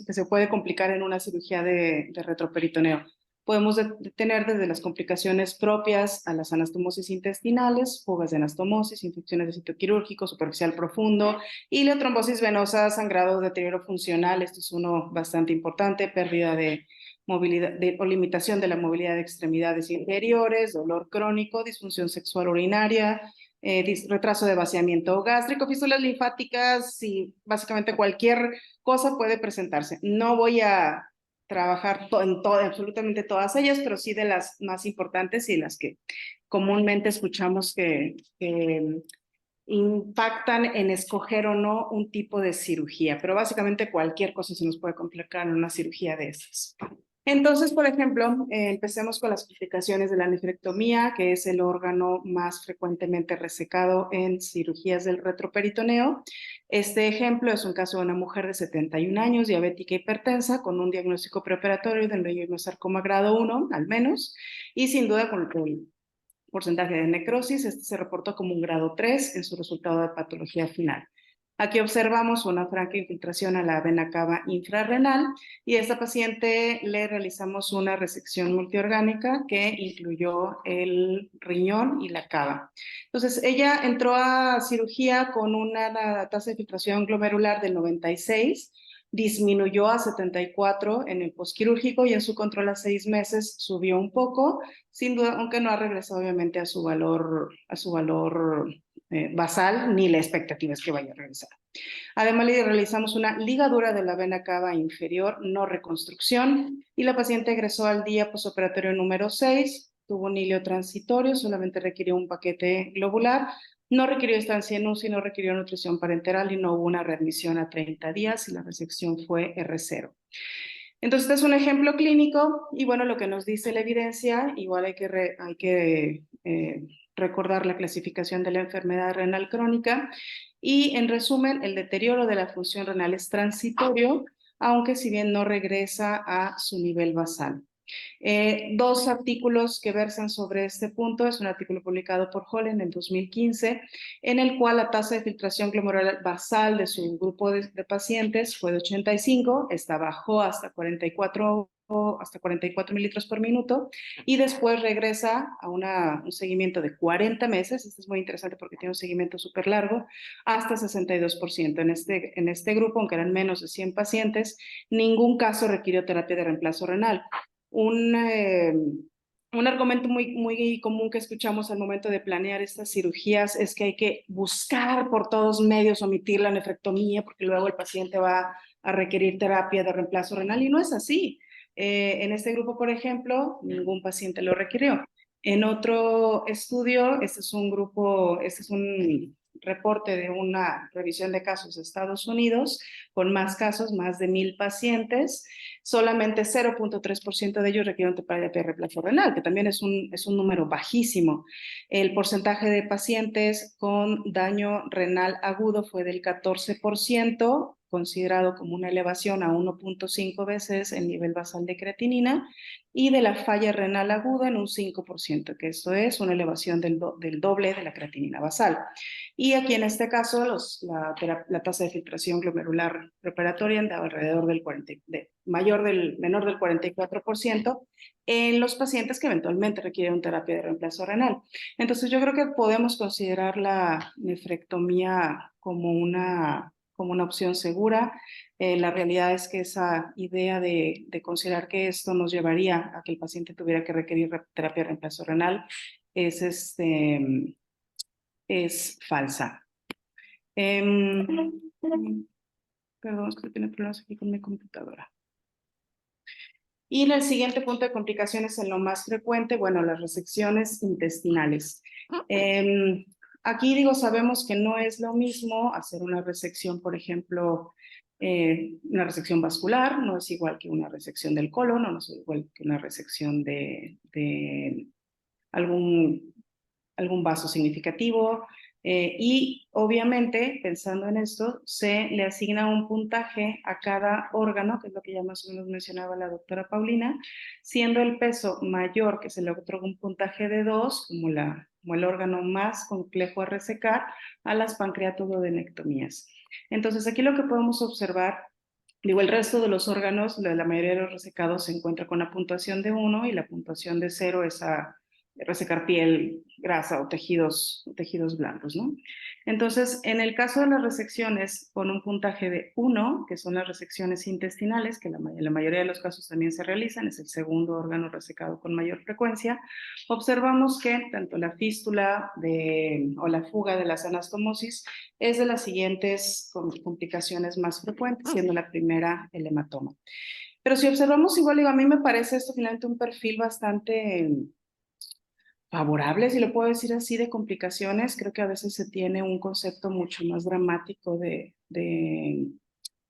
S7: que se puede complicar en una cirugía de retroperitoneo. Podemos tener desde las complicaciones propias a las anastomosis intestinales, fugas de anastomosis, infecciones de sitio quirúrgico, superficial profundo, ileotrombosis venosa, sangrado, deterioro funcional, esto es uno bastante importante, pérdida de movilidad o limitación de la movilidad de extremidades inferiores, dolor crónico, disfunción sexual urinaria, retraso de vaciamiento gástrico, fístulas linfáticas, y básicamente cualquier cosa puede presentarse. No voy a trabajar absolutamente todas ellas, pero sí de las más importantes y las que comúnmente escuchamos que impactan en escoger o no un tipo de cirugía, pero básicamente cualquier cosa se nos puede complicar en una cirugía de esas. Entonces, por ejemplo, empecemos con las complicaciones de la nefrectomía, que es el órgano más frecuentemente resecado en cirugías del retroperitoneo. Este ejemplo es un caso de una mujer de 71 años, diabética hipertensa, con un diagnóstico preoperatorio de leiomyosarcoma grado 1, al menos, y sin duda con el porcentaje de necrosis, este se reportó como un grado 3 en su resultado de patología final. Aquí observamos una franca infiltración a la vena cava infrarrenal, y a esta paciente le realizamos una resección multiorgánica que incluyó el riñón y la cava. Entonces, ella entró a cirugía con una tasa de filtración glomerular del 96, disminuyó a 74 en el postquirúrgico, y en su control a 6 meses subió un poco, sin duda, aunque no ha regresado obviamente a su valor basal, ni la expectativa es que vaya a regresar. Además, le realizamos una ligadura de la vena cava inferior, no reconstrucción, y la paciente egresó al día posoperatorio número 6, tuvo un hilio transitorio, solamente requirió un paquete globular, no requirió estancia en UCI, no requirió nutrición parenteral y no hubo una readmisión a 30 días y la resección fue R0. Entonces, este es un ejemplo clínico y bueno, lo que nos dice la evidencia, igual hay que recordar la clasificación de la enfermedad renal crónica y, en resumen, el deterioro de la función renal es transitorio, aunque si bien no regresa a su nivel basal. Dos artículos que versan sobre este punto. Es un artículo publicado por Hall en el 2015, en el cual la tasa de filtración glomerular basal de su grupo de pacientes fue de 85, esta bajó hasta 44 mililitros por minuto, y después regresa a un seguimiento de 40 meses, esto es muy interesante porque tiene un seguimiento súper largo, hasta 62%. En este grupo, aunque eran menos de 100 pacientes, ningún caso requirió terapia de reemplazo renal. Un argumento muy común que escuchamos al momento de planear estas cirugías es que hay que buscar por todos medios omitir la nefrectomía porque luego el paciente va a requerir terapia de reemplazo renal, y no es así. En este grupo, por ejemplo, ningún paciente lo requirió. En otro estudio, este es un reporte de una revisión de casos de Estados Unidos, con más casos, más de 1,000 pacientes, solamente 0.3% de ellos requirieron terapia de reemplazo renal, que también es un número bajísimo. El porcentaje de pacientes con daño renal agudo fue del 14%, considerado como una elevación a 1.5 veces el nivel basal de creatinina y de la falla renal aguda en un 5%, que esto es una elevación del doble de la creatinina basal. Y aquí en este caso la tasa de filtración glomerular preparatoria andaba alrededor del menor del 44% en los pacientes que eventualmente requieren terapia de reemplazo renal. Entonces yo creo que podemos considerar la nefrectomía como una opción segura. La realidad es que esa idea de considerar que esto nos llevaría a que el paciente tuviera que requerir terapia de reemplazo renal es falsa. Perdón, es que tiene problemas aquí con mi computadora. Y en el siguiente punto de complicaciones, en lo más frecuente, bueno, las resecciones intestinales. Aquí digo, sabemos que no es lo mismo hacer una resección, por ejemplo, una resección vascular, no es igual que una resección del colon, no es igual que una resección de algún vaso significativo. Y obviamente, pensando en esto, se le asigna un puntaje a cada órgano, que es lo que ya más o menos mencionaba la doctora Paulina, siendo el peso mayor, que se le otorga un puntaje de 2, como el órgano más complejo a resecar, a las pancreatodenectomías. Entonces, aquí lo que podemos observar, digo, el resto de los órganos, la mayoría de los resecados se encuentra con la puntuación de 1 y la puntuación de 0 es a resecar piel, grasa o tejidos blandos, ¿no? Entonces, en el caso de las resecciones con un puntaje de 1, que son las resecciones intestinales, que en la mayoría de los casos también se realizan, es el segundo órgano resecado con mayor frecuencia, observamos que tanto la fístula o la fuga de las anastomosis es de las siguientes complicaciones más frecuentes, siendo la primera el hematoma. Pero si observamos igual, digo, a mí me parece esto finalmente un perfil bastante favorable, si lo puedo decir así, de complicaciones. Creo que a veces se tiene un concepto mucho más dramático de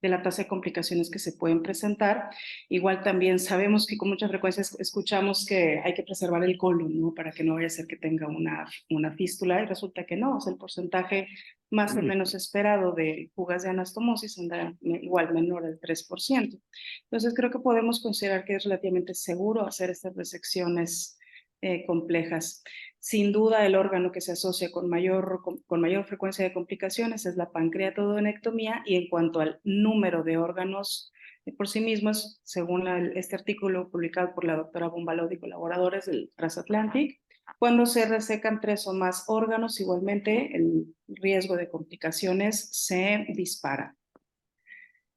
S7: la tasa de complicaciones que se pueden presentar. Igual también sabemos que con mucha frecuencia escuchamos que hay que preservar el colon, ¿no? Para que no vaya a ser que tenga una fístula, y resulta que no, o sea, el porcentaje más o menos esperado de fugas de anastomosis anda igual menor del 3%. Entonces creo que podemos considerar que es relativamente seguro hacer estas resecciones complejas. Sin duda, el órgano que se asocia con mayor frecuencia de complicaciones es la pancreatodenectomía, y en cuanto al número de órganos por sí mismos, según este artículo publicado por la doctora Bombalodi y colaboradores del Transatlantic, cuando se resecan 3 o más órganos, igualmente el riesgo de complicaciones se dispara.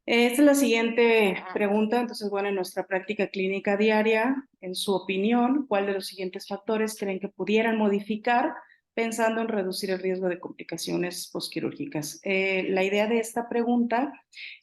S7: Esta es la siguiente pregunta. Entonces, bueno, en nuestra práctica clínica diaria, en su opinión, ¿cuál de los siguientes factores creen que pudieran modificar pensando en reducir el riesgo de complicaciones postquirúrgicas? La idea de esta pregunta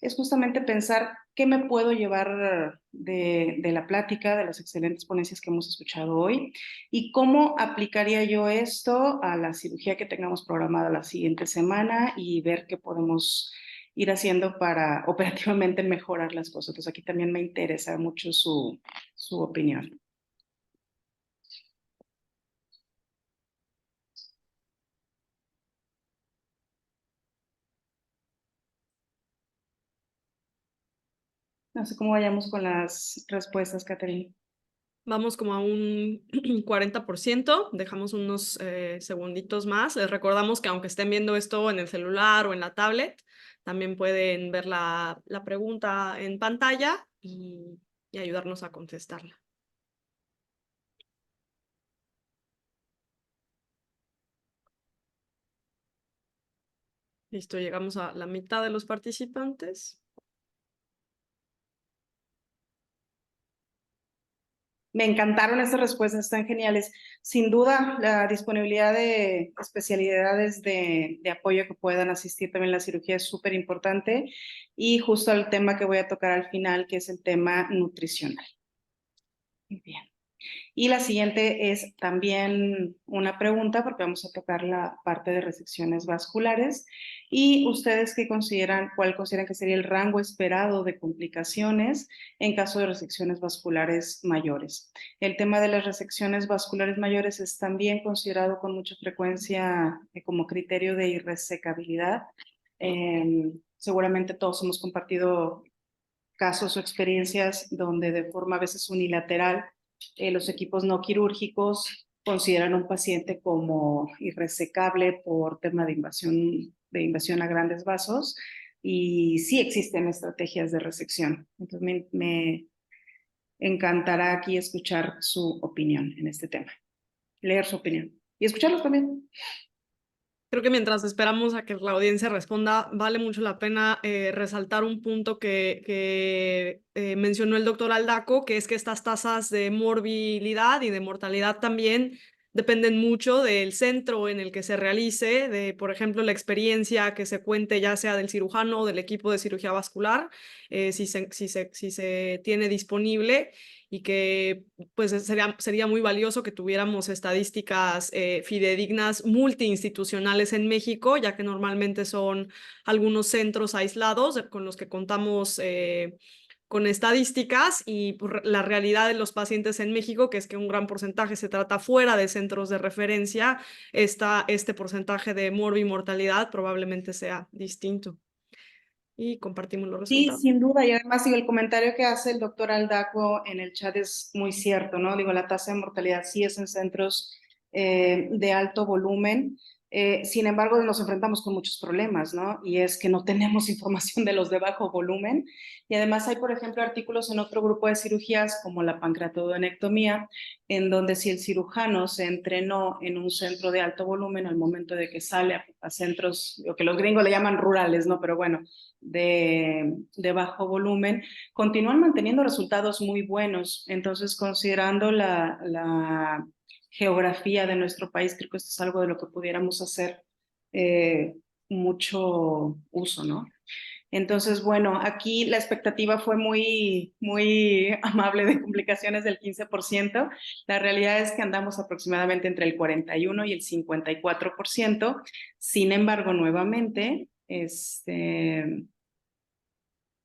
S7: es justamente pensar qué me puedo llevar de la plática, de las excelentes ponencias que hemos escuchado hoy, y cómo aplicaría yo esto a la cirugía que tengamos programada la siguiente semana, y ver qué podemos ir haciendo para operativamente mejorar las cosas. Entonces aquí también me interesa mucho su opinión. No sé cómo vayamos con las respuestas, Catherine.
S3: Vamos como a un 40%, dejamos unos segunditos más. Les recordamos que aunque estén viendo esto en el celular o en la tablet, también pueden ver la pregunta en pantalla y ayudarnos a contestarla. Listo, llegamos a la mitad de los participantes.
S7: Me encantaron estas respuestas, están geniales. Sin duda, la disponibilidad de especialidades de apoyo que puedan asistir también a la cirugía es súper importante, y justo el tema que voy a tocar al final, que es el tema nutricional. Muy bien. Y la siguiente es también una pregunta, porque vamos a tocar la parte de resecciones vasculares. ¿Y ustedes cuál consideran que sería el rango esperado de complicaciones en caso de resecciones vasculares mayores? El tema de las resecciones vasculares mayores es también considerado con mucha frecuencia como criterio de irresecabilidad. Seguramente todos hemos compartido casos o experiencias donde de forma a veces unilateral los equipos no quirúrgicos consideran a un paciente como irresecable por tema de invasión a grandes vasos, y sí existen estrategias de resección. Entonces me encantará aquí escuchar su opinión en este tema, leer su opinión y escucharlos también.
S3: Creo que mientras esperamos a que la audiencia responda, vale mucho la pena resaltar un punto que mencionó el doctor Aldaco, que es que estas tasas de morbilidad y de mortalidad también dependen mucho del centro en el que se realice, de, por ejemplo, la experiencia que se cuente ya sea del cirujano o del equipo de cirugía vascular, si se tiene disponible, y que pues sería muy valioso que tuviéramos estadísticas fidedignas multiinstitucionales en México, ya que normalmente son algunos centros aislados con los que contamos con estadísticas, y la realidad de los pacientes en México, que es que un gran porcentaje se trata fuera de centros de referencia, este porcentaje de mortalidad probablemente sea distinto. Y compartimos los
S7: Sí,
S3: resultados.
S7: sin duda, y además digo, el comentario que hace el doctor Aldaco en el chat es muy cierto, ¿no? Digo, la tasa de mortalidad sí es en centros de alto volumen. Sin embargo, nos enfrentamos con muchos problemas, ¿no? Y es que no tenemos información de los de bajo volumen, y además hay, por ejemplo, artículos en otro grupo de cirugías como la pancreatodenectomía, en donde si el cirujano se entrenó en un centro de alto volumen, al momento de que sale a centros, lo que los gringos le llaman rurales, ¿no? Pero bueno, de bajo volumen, continúan manteniendo resultados muy buenos. Entonces, considerando la geografía de nuestro país, creo que esto es algo de lo que pudiéramos hacer mucho uso, ¿no? Entonces, bueno, aquí la expectativa fue muy amable de complicaciones del 15%. La realidad es que andamos aproximadamente entre el 41 y el 54%. Sin embargo, nuevamente,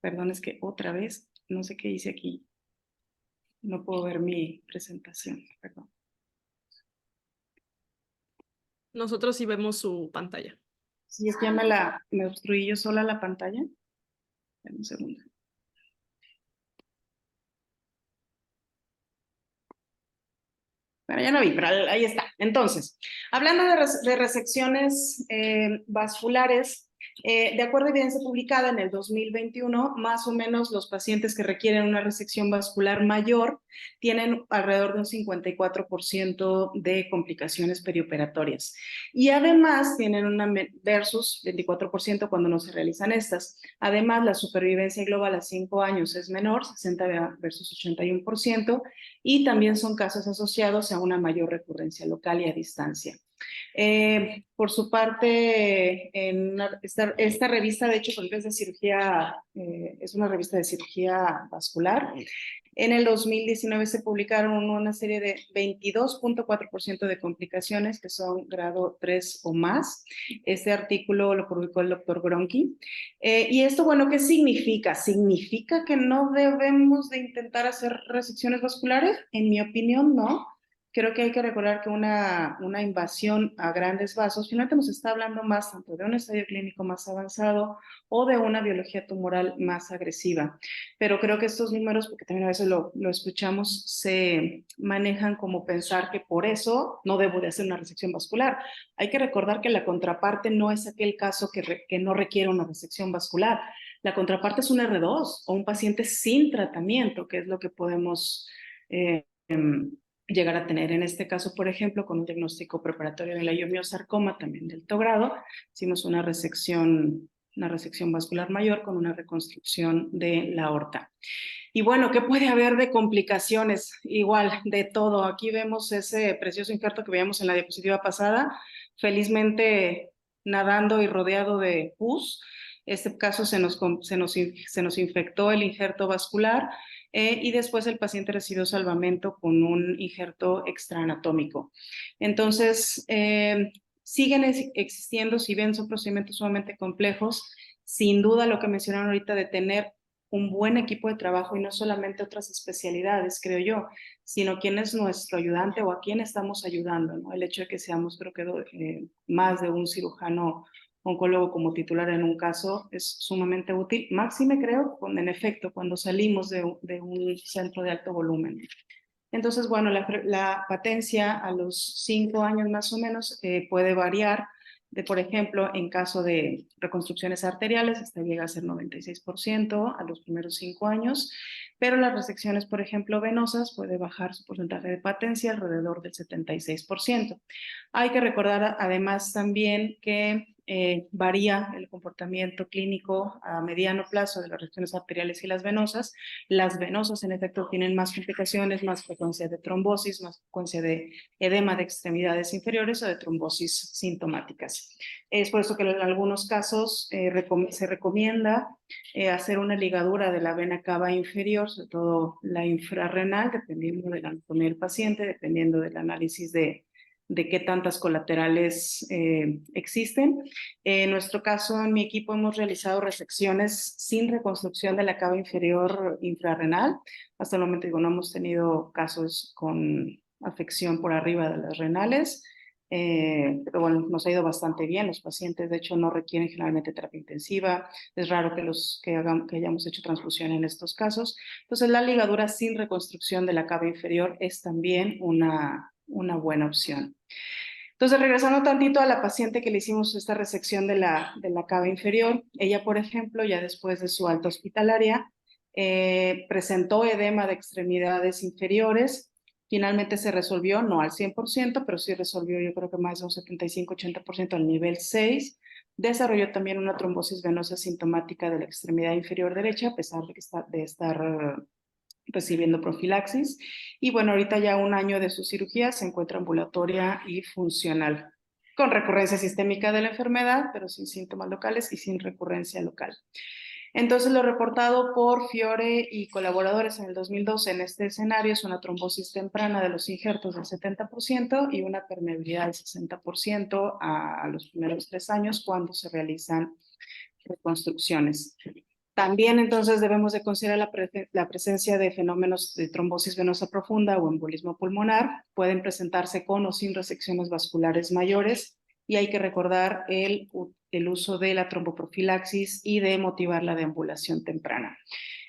S7: perdón, es que otra vez, no sé qué hice aquí. No puedo ver mi presentación, perdón.
S3: Nosotros sí vemos su pantalla.
S7: Sí, es que ya me obstruí yo sola la pantalla. Dame un segundo. Bueno, ya no vi, pero ahí está. Entonces, hablando de resecciones vasculares, de acuerdo a evidencia publicada en el 2021, más o menos los pacientes que requieren una resección vascular mayor tienen alrededor de un 54% de complicaciones perioperatorias. Y además tienen una versus 24% cuando no se realizan estas. Además, la supervivencia global a 5 años es menor, 60 versus 81%, y también son casos asociados a una mayor recurrencia local y a distancia. Por su parte, esta revista, de hecho, porque es de cirugía, es una revista de cirugía vascular. En el 2019 se publicaron una serie de 22.4% de complicaciones que son grado 3 o más. Este artículo lo publicó el doctor Gronki. Y esto, bueno, ¿qué significa? ¿Significa que no debemos de intentar hacer resecciones vasculares? En mi opinión, no. Creo que hay que recordar que una invasión a grandes vasos finalmente nos está hablando más tanto de un estadio clínico más avanzado o de una biología tumoral más agresiva. Pero creo que estos números, porque también a veces lo escuchamos, se manejan como pensar que por eso no debo de hacer una resección vascular. Hay que recordar que la contraparte no es aquel caso que no requiere una resección vascular. La contraparte es un R2 o un paciente sin tratamiento, que es lo que podemos llegar a tener. En este caso, por ejemplo, con un diagnóstico preparatorio de leiomyosarcoma, también de alto grado, hicimos una resección vascular mayor con una reconstrucción de la aorta. Y bueno, ¿qué puede haber de complicaciones? Igual, de todo. Aquí vemos ese precioso injerto que veíamos en la diapositiva pasada, felizmente nadando y rodeado de pus. Este caso se nos infectó el injerto vascular, y después el paciente recibió salvamento con un injerto extraanatómico. Entonces, siguen existiendo, si bien son procedimientos sumamente complejos, sin duda lo que mencionaron ahorita de tener un buen equipo de trabajo y no solamente otras especialidades, creo yo, sino quién es nuestro ayudante o a quién estamos ayudando, ¿no? El hecho de que seamos, creo que más de un cirujano oncólogo como titular en un caso es sumamente útil, máxime creo, en efecto, cuando salimos de un centro de alto volumen. Entonces, bueno, la patencia a los 5 años más o menos puede variar. Por ejemplo, en caso de reconstrucciones arteriales, esta llega a ser 96% a los primeros 5 años, pero las resecciones, por ejemplo, venosas, puede bajar su porcentaje de patencia alrededor del 76%. Hay que recordar además también que varía el comportamiento clínico a mediano plazo de las resecciones arteriales y las venosas. Las venosas, en efecto, tienen más complicaciones, más frecuencia de trombosis, más frecuencia de edema de extremidades inferiores o de trombosis sintomáticas. Es por eso que en algunos casos se recomienda hacer una ligadura de la vena cava inferior, sobre todo la infrarrenal, dependiendo de la anatomía del paciente, dependiendo del análisis de qué tantas colaterales existen. En nuestro caso, en mi equipo, hemos realizado resecciones sin reconstrucción de la cava inferior infrarrenal. Hasta el momento, no hemos tenido casos con afección por arriba de las renales, pero bueno, nos ha ido bastante bien. Los pacientes, de hecho, no requieren generalmente terapia intensiva. Es raro que hayamos hecho transfusión en estos casos. Entonces, la ligadura sin reconstrucción de la cava inferior es también una buena opción. Entonces, regresando tantito a la paciente que le hicimos esta resección de la cava inferior, ella, por ejemplo, ya después de su alta hospitalaria, presentó edema de extremidades inferiores. Finalmente se resolvió, no al 100%, pero sí resolvió, yo creo que más de un 75-80% al nivel 6. Desarrolló también una trombosis venosa sintomática de la extremidad inferior derecha, a pesar de estar recibiendo profilaxis. Y bueno, ahorita ya 1 año de su cirugía se encuentra ambulatoria y funcional, con recurrencia sistémica de la enfermedad, pero sin síntomas locales y sin recurrencia local. Entonces, lo reportado por Fiore y colaboradores en el 2012 en este escenario es una trombosis temprana de los injertos del 70% y una permeabilidad del 60% a los primeros 3 años cuando se reconstrucciones. También entonces debemos de considerar la presencia de fenómenos de trombosis venosa profunda o embolismo pulmonar. Pueden presentarse con o sin resecciones vasculares mayores y hay que recordar el uso de la tromboprofilaxis y de motivar la deambulación temprana.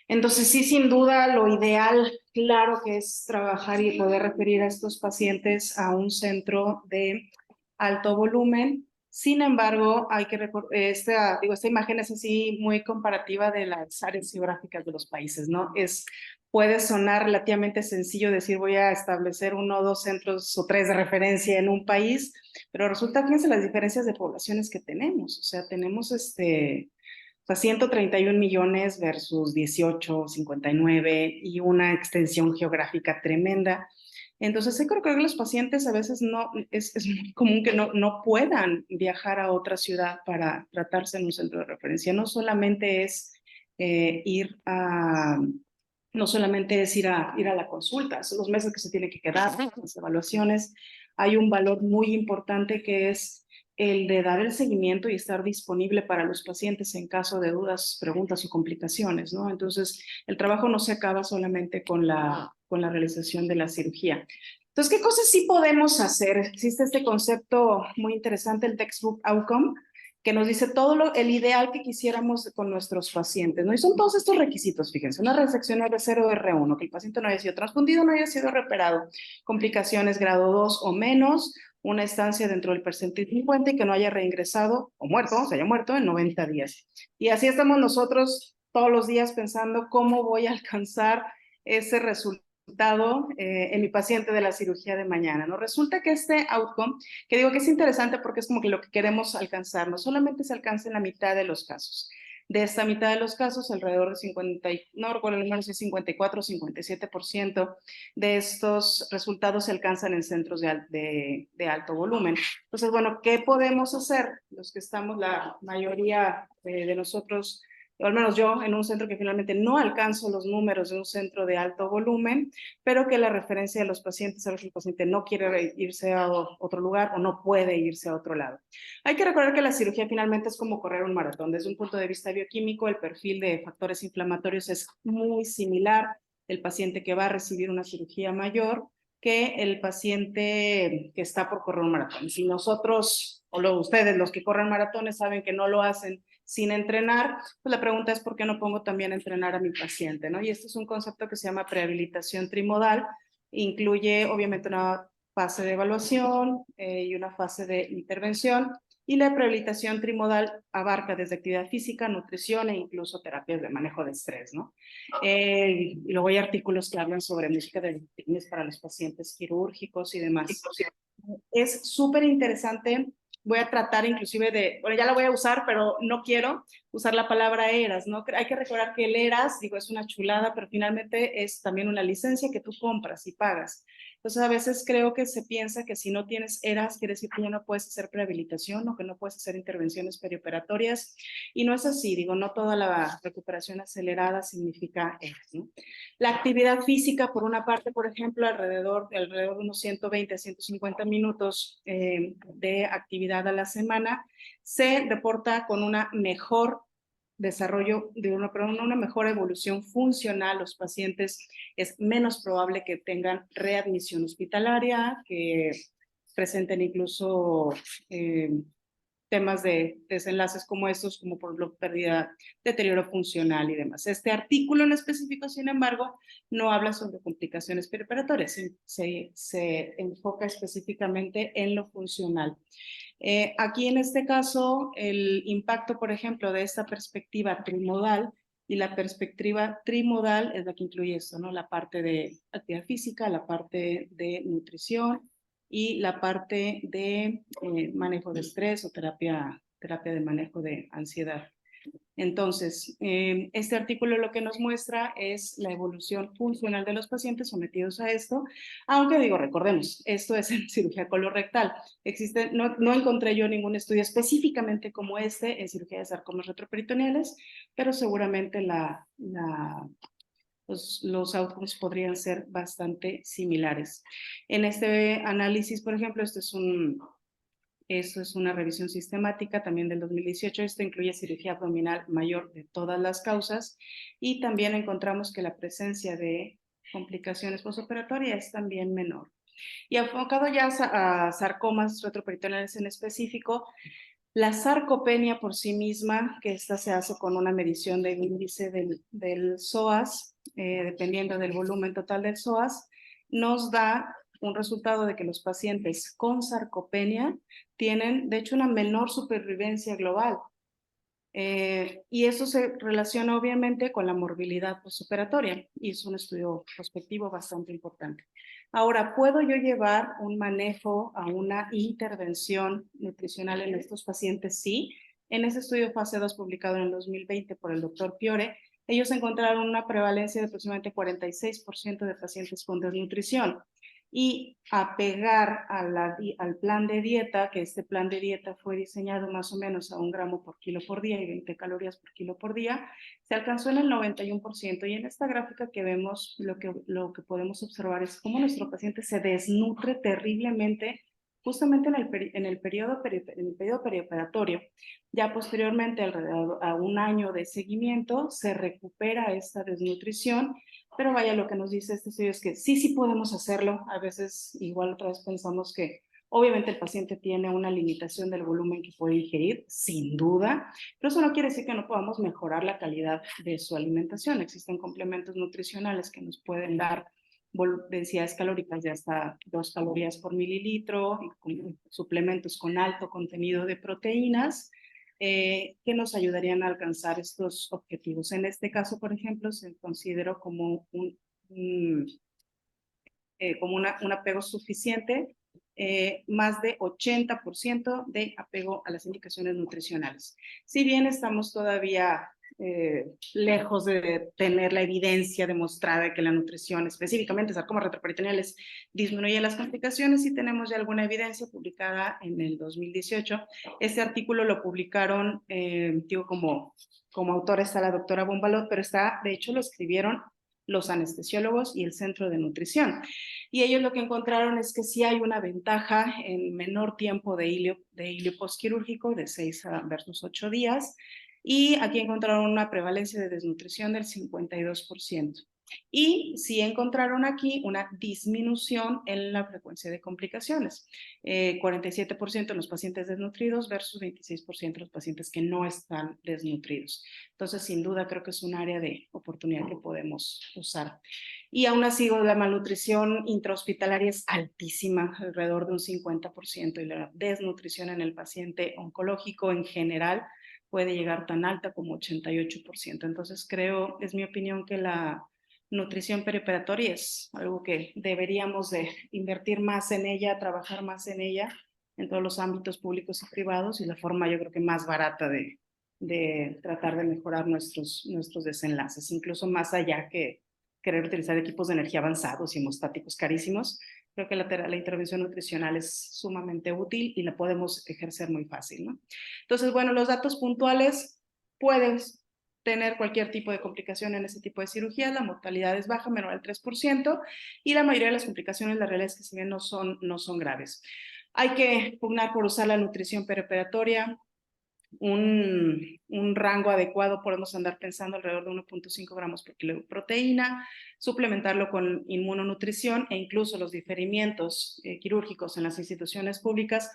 S7: Entonces sí, sin duda, lo ideal, claro que es trabajar y poder referir a estos pacientes a un centro de alto volumen. Sin embargo, hay que recordar, esta imagen es así muy comparativa de las áreas geográficas de los países, ¿no? Puede sonar relativamente sencillo decir voy a establecer 1 o 2 centros o 3 de referencia en un país, pero resulta, fíjense las diferencias de poblaciones que tenemos. O sea, tenemos 131 millones versus 18, 59 y una extensión geográfica tremenda. Entonces, creo que los pacientes a veces es muy común que no puedan viajar a otra ciudad para tratarse en un centro de referencia. No solamente es ir a la consulta, son los meses que se tiene que quedar, las evaluaciones. Hay un valor muy importante que es el de dar el seguimiento y estar disponible para los pacientes en caso de dudas, preguntas o complicaciones, ¿no? Entonces, el trabajo no se acaba solamente con la realización de la cirugía. Entonces, ¿qué cosas sí podemos hacer? Existe este concepto muy interesante, el textbook outcome, que nos dice todo el ideal que quisiéramos con nuestros pacientes, ¿no? Y son todos estos requisitos, fíjense, una resección R0 R1, que el paciente no haya sido transfundido, no haya sido reoperado, complicaciones grado 2 o menos, una estancia dentro del percentil 50 y que no haya reingresado o muerto, se haya muerto en 90 días. Y así estamos nosotros todos los días pensando cómo voy a alcanzar ese resultado en mi paciente de la cirugía de mañana, ¿no? Resulta que este outcome, que digo que es interesante porque es como que lo que queremos alcanzar, no solamente se alcanza en la mitad de los casos. De esta mitad de los casos, alrededor de 54 o 57% de estos resultados se alcanzan en centros de alto volumen. Entonces, bueno, ¿qué podemos hacer? Los que estamos, la mayoría de nosotros, o al menos yo, en un centro que finalmente no alcanzo los números de un centro de alto volumen, pero que la referencia de los pacientes, a veces el paciente no quiere irse a otro lugar o no puede irse a otro lado. Hay que recordar que la cirugía finalmente es como correr un maratón. Desde un punto de vista bioquímico, el perfil de factores inflamatorios es muy similar el paciente que va a recibir una cirugía mayor que el paciente que está por correr un maratón. Si nosotros o ustedes, los que corren maratones, saben que no lo hacen sin entrenar, pues la pregunta es ¿por qué no pongo también a entrenar a mi paciente, ¿no? Y este es un concepto que se llama prehabilitación trimodal, incluye obviamente una fase de evaluación y una fase de intervención, y la prehabilitación trimodal abarca desde actividad física, nutrición e incluso terapias de manejo de estrés, ¿no? Y luego hay artículos que hablan sobre música de fitness para los pacientes quirúrgicos y demás. Es súper interesante. Voy a tratar inclusive de, bueno, ya la voy a usar, pero no quiero usar la palabra ERAS, ¿no? Hay que recordar que el ERAS, digo, es una chulada, pero finalmente es también una licencia que tú compras y pagas. Entonces, a veces creo que se piensa que si no tienes ERAS, quiere decir que ya no puedes hacer prehabilitación o que no puedes hacer intervenciones perioperatorias. Y no es así, digo, no toda la recuperación acelerada significa ERAS, ¿no? La actividad física, por una parte, por ejemplo, alrededor de unos 120 a 150 minutos de actividad a la semana, se reporta con una mejor desarrollo de una mejor evolución funcional. Los pacientes es menos probable que tengan readmisión hospitalaria, que presenten incluso temas de desenlaces como estos, como por ejemplo pérdida, deterioro funcional y demás. Este artículo en específico, sin embargo, no habla sobre complicaciones perioperatorias, se enfoca específicamente en lo funcional. Aquí en este caso, el impacto, por ejemplo, de esta perspectiva trimodal, y la perspectiva trimodal es la que incluye esto, ¿no? La parte de actividad física, la parte de nutrición y la parte de manejo de estrés o terapia de manejo de ansiedad. Entonces, este artículo lo que nos muestra es la evolución funcional de los pacientes sometidos a esto, aunque digo, recordemos, esto es en cirugía colorectal. No encontré yo ningún estudio específicamente como este en cirugía de sarcomas retroperitoneales, pero seguramente los outcomes podrían ser bastante similares. En este análisis, por ejemplo, esto es una revisión sistemática también del 2018. Esto incluye cirugía abdominal mayor de todas las causas y también encontramos que la presencia de complicaciones postoperatorias es también menor. Y enfocado ya a sarcomas retroperitoneales en específico, la sarcopenia por sí misma, que esta se hace con una medición del índice del psoas, dependiendo del volumen total del psoas, nos da un resultado de que los pacientes con sarcopenia tienen, de hecho, una menor supervivencia global. Y eso se relaciona obviamente con la morbilidad postoperatoria y es un estudio prospectivo bastante importante. Ahora, ¿puedo yo llevar un manejo a una intervención nutricional en estos pacientes? Sí. En ese estudio fase 2 publicado en el 2020 por el doctor Piore, ellos encontraron una prevalencia de aproximadamente 46% de pacientes con desnutrición. Y apegar al plan de dieta, que este plan de dieta fue diseñado más o menos a 1 gramo por kilo por día y 20 calorías por kilo por día, se alcanzó en el 91%. Y en esta gráfica que vemos, lo que podemos observar es cómo nuestro paciente se desnutre terriblemente justamente en el periodo perioperatorio. Ya posteriormente, alrededor a 1 año de seguimiento, se recupera esta desnutrición. Pero vaya, lo que nos dice este estudio es que sí podemos hacerlo. A veces, igual otra vez pensamos que obviamente el paciente tiene una limitación del volumen que puede ingerir, sin duda, pero eso no quiere decir que no podamos mejorar la calidad de su alimentación. Existen complementos nutricionales que nos pueden dar densidades calóricas de hasta 2 calorías por mililitro, y suplementos con alto contenido de proteínas, que nos ayudarían a alcanzar estos objetivos. En este caso, por ejemplo, se consideró como un apego suficiente, más de 80% de apego a las indicaciones nutricionales. Si bien estamos todavía lejos de tener la evidencia demostrada de que la nutrición, específicamente sarcomas retroperitoneales, disminuye las complicaciones, sí tenemos ya alguna evidencia publicada en el 2018. Este artículo lo publicaron, digo, como autora está la doctora Bombalot, pero de hecho lo escribieron los anestesiólogos y el centro de nutrición. Y ellos lo que encontraron es que sí hay una ventaja en menor tiempo de hilio postquirúrgico, de 6 versus 8 días, y aquí encontraron una prevalencia de desnutrición del 52%. Y sí encontraron aquí una disminución en la frecuencia de complicaciones. 47% en los pacientes desnutridos versus 26% en los pacientes que no están desnutridos. Entonces, sin duda, creo que es un área de oportunidad que podemos usar. Y aún así, la malnutrición intrahospitalaria es altísima, alrededor de un 50%, y la desnutrición en el paciente oncológico en general puede llegar tan alta como 88%. Entonces, creo, es mi opinión, que la nutrición perioperatoria es algo que deberíamos de invertir más en ella, trabajar más en ella en todos los ámbitos públicos y privados, y la forma, yo creo que más barata de tratar de mejorar nuestros desenlaces, incluso más allá que querer utilizar equipos de energía avanzados y hemostáticos carísimos. Creo que la intervención nutricional es sumamente útil y la podemos ejercer muy fácil, ¿no? Entonces, bueno, los datos puntuales: pueden tener cualquier tipo de complicación en ese tipo de cirugía, la mortalidad es baja, menor al 3%, y la mayoría de las complicaciones, la realidad es que si bien no son graves. Hay que pugnar por usar la nutrición perioperatoria. Un rango adecuado podemos andar pensando alrededor de 1.5 gramos por kilo de proteína, suplementarlo con inmunonutrición, e incluso los diferimientos quirúrgicos en las instituciones públicas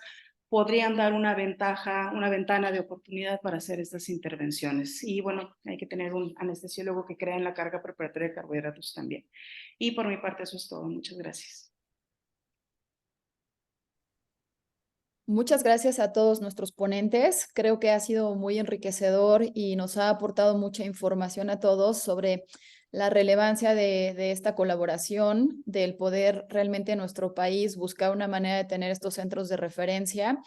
S7: podrían dar una ventana de oportunidad para hacer estas intervenciones. Y bueno, hay que tener un anestesiólogo que crea en la carga preparatoria de carbohidratos también. Y por mi parte eso es todo. Muchas gracias.
S1: Muchas gracias a todos nuestros ponentes. Creo que ha sido muy enriquecedor y nos ha aportado mucha información a todos sobre la relevancia de esta colaboración, del poder realmente en nuestro país buscar una manera de tener estos centros de referencia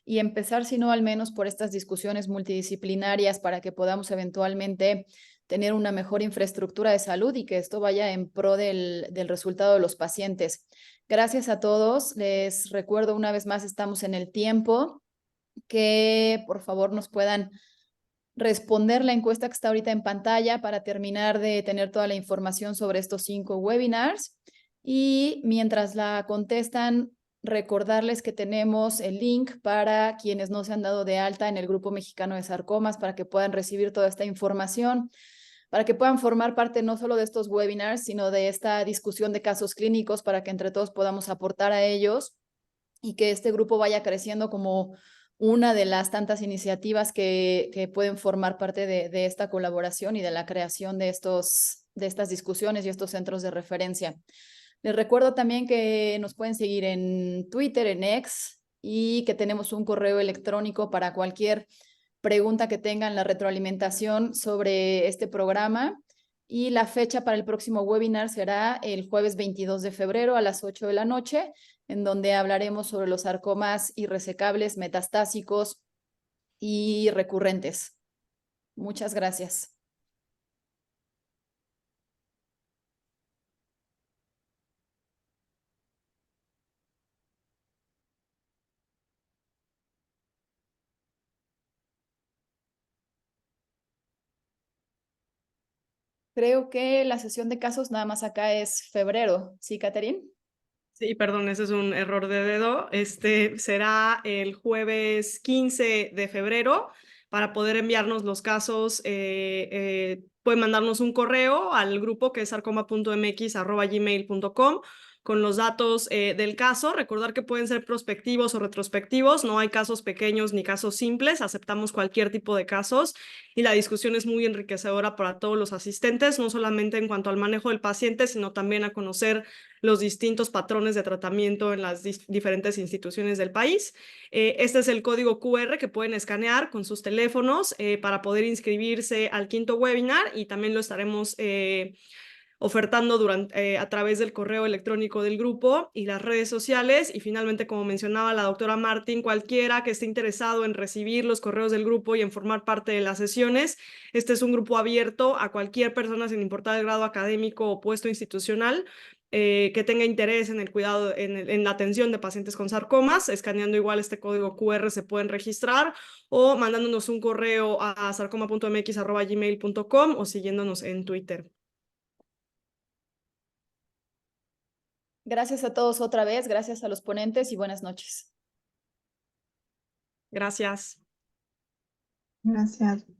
S1: y empezar, si no al menos, por estas discusiones multidisciplinarias para que podamos eventualmente tener una mejor infraestructura de salud y que esto vaya en pro del resultado de los pacientes. Gracias a todos. Les recuerdo una vez más, estamos en el tiempo, que por favor nos puedan responder la encuesta que está ahorita en pantalla para terminar de tener toda la información sobre estos 5 webinars. Y mientras la contestan, recordarles que tenemos el link para quienes no se han dado de alta en el Grupo Mexicano de Sarcomas para que puedan recibir toda esta información, para que puedan formar parte no solo de estos webinars, sino de esta discusión de casos clínicos, para que entre todos podamos aportar a ellos y que este grupo vaya creciendo como una de las tantas iniciativas que pueden formar parte de esta colaboración y de la creación de estas discusiones y estos centros de referencia. Les recuerdo también que nos pueden seguir en Twitter, en X, y que tenemos un correo electrónico para cualquier pregunta que tengan, la retroalimentación sobre este programa. Y la fecha para el próximo webinar será el jueves 22 de febrero a las 8 de la noche, en donde hablaremos sobre los sarcomas irresecables, metastásicos y recurrentes. Muchas gracias. Creo que la sesión de casos nada más acá es febrero. ¿Sí, Catherine?
S3: Sí, perdón, ese es un error de dedo. Será el jueves 15 de febrero. Para poder enviarnos los casos, pueden mandarnos un correo al grupo que es sarcoma.mx@gmail.com con los datos del caso. Recordar que pueden ser prospectivos o retrospectivos. No hay casos pequeños ni casos simples. Aceptamos cualquier tipo de casos y la discusión es muy enriquecedora para todos los asistentes, no solamente en cuanto al manejo del paciente, sino también a conocer los distintos patrones de tratamiento en las diferentes instituciones del país. Este es el código QR que pueden escanear con sus teléfonos para poder inscribirse al 5º webinar, y también lo estaremos ofertando a través del correo electrónico del grupo y las redes sociales. Y finalmente, como mencionaba la doctora Martín, cualquiera que esté interesado en recibir los correos del grupo y en formar parte de las sesiones, este es un grupo abierto a cualquier persona sin importar el grado académico o puesto institucional que tenga interés en el cuidado, en la atención de pacientes con sarcomas. Escaneando igual este código QR se pueden registrar o mandándonos un correo a sarcoma.mx@gmail.com o siguiéndonos en Twitter.
S1: Gracias a todos otra vez, gracias a los ponentes y buenas noches.
S3: Gracias.
S2: Gracias.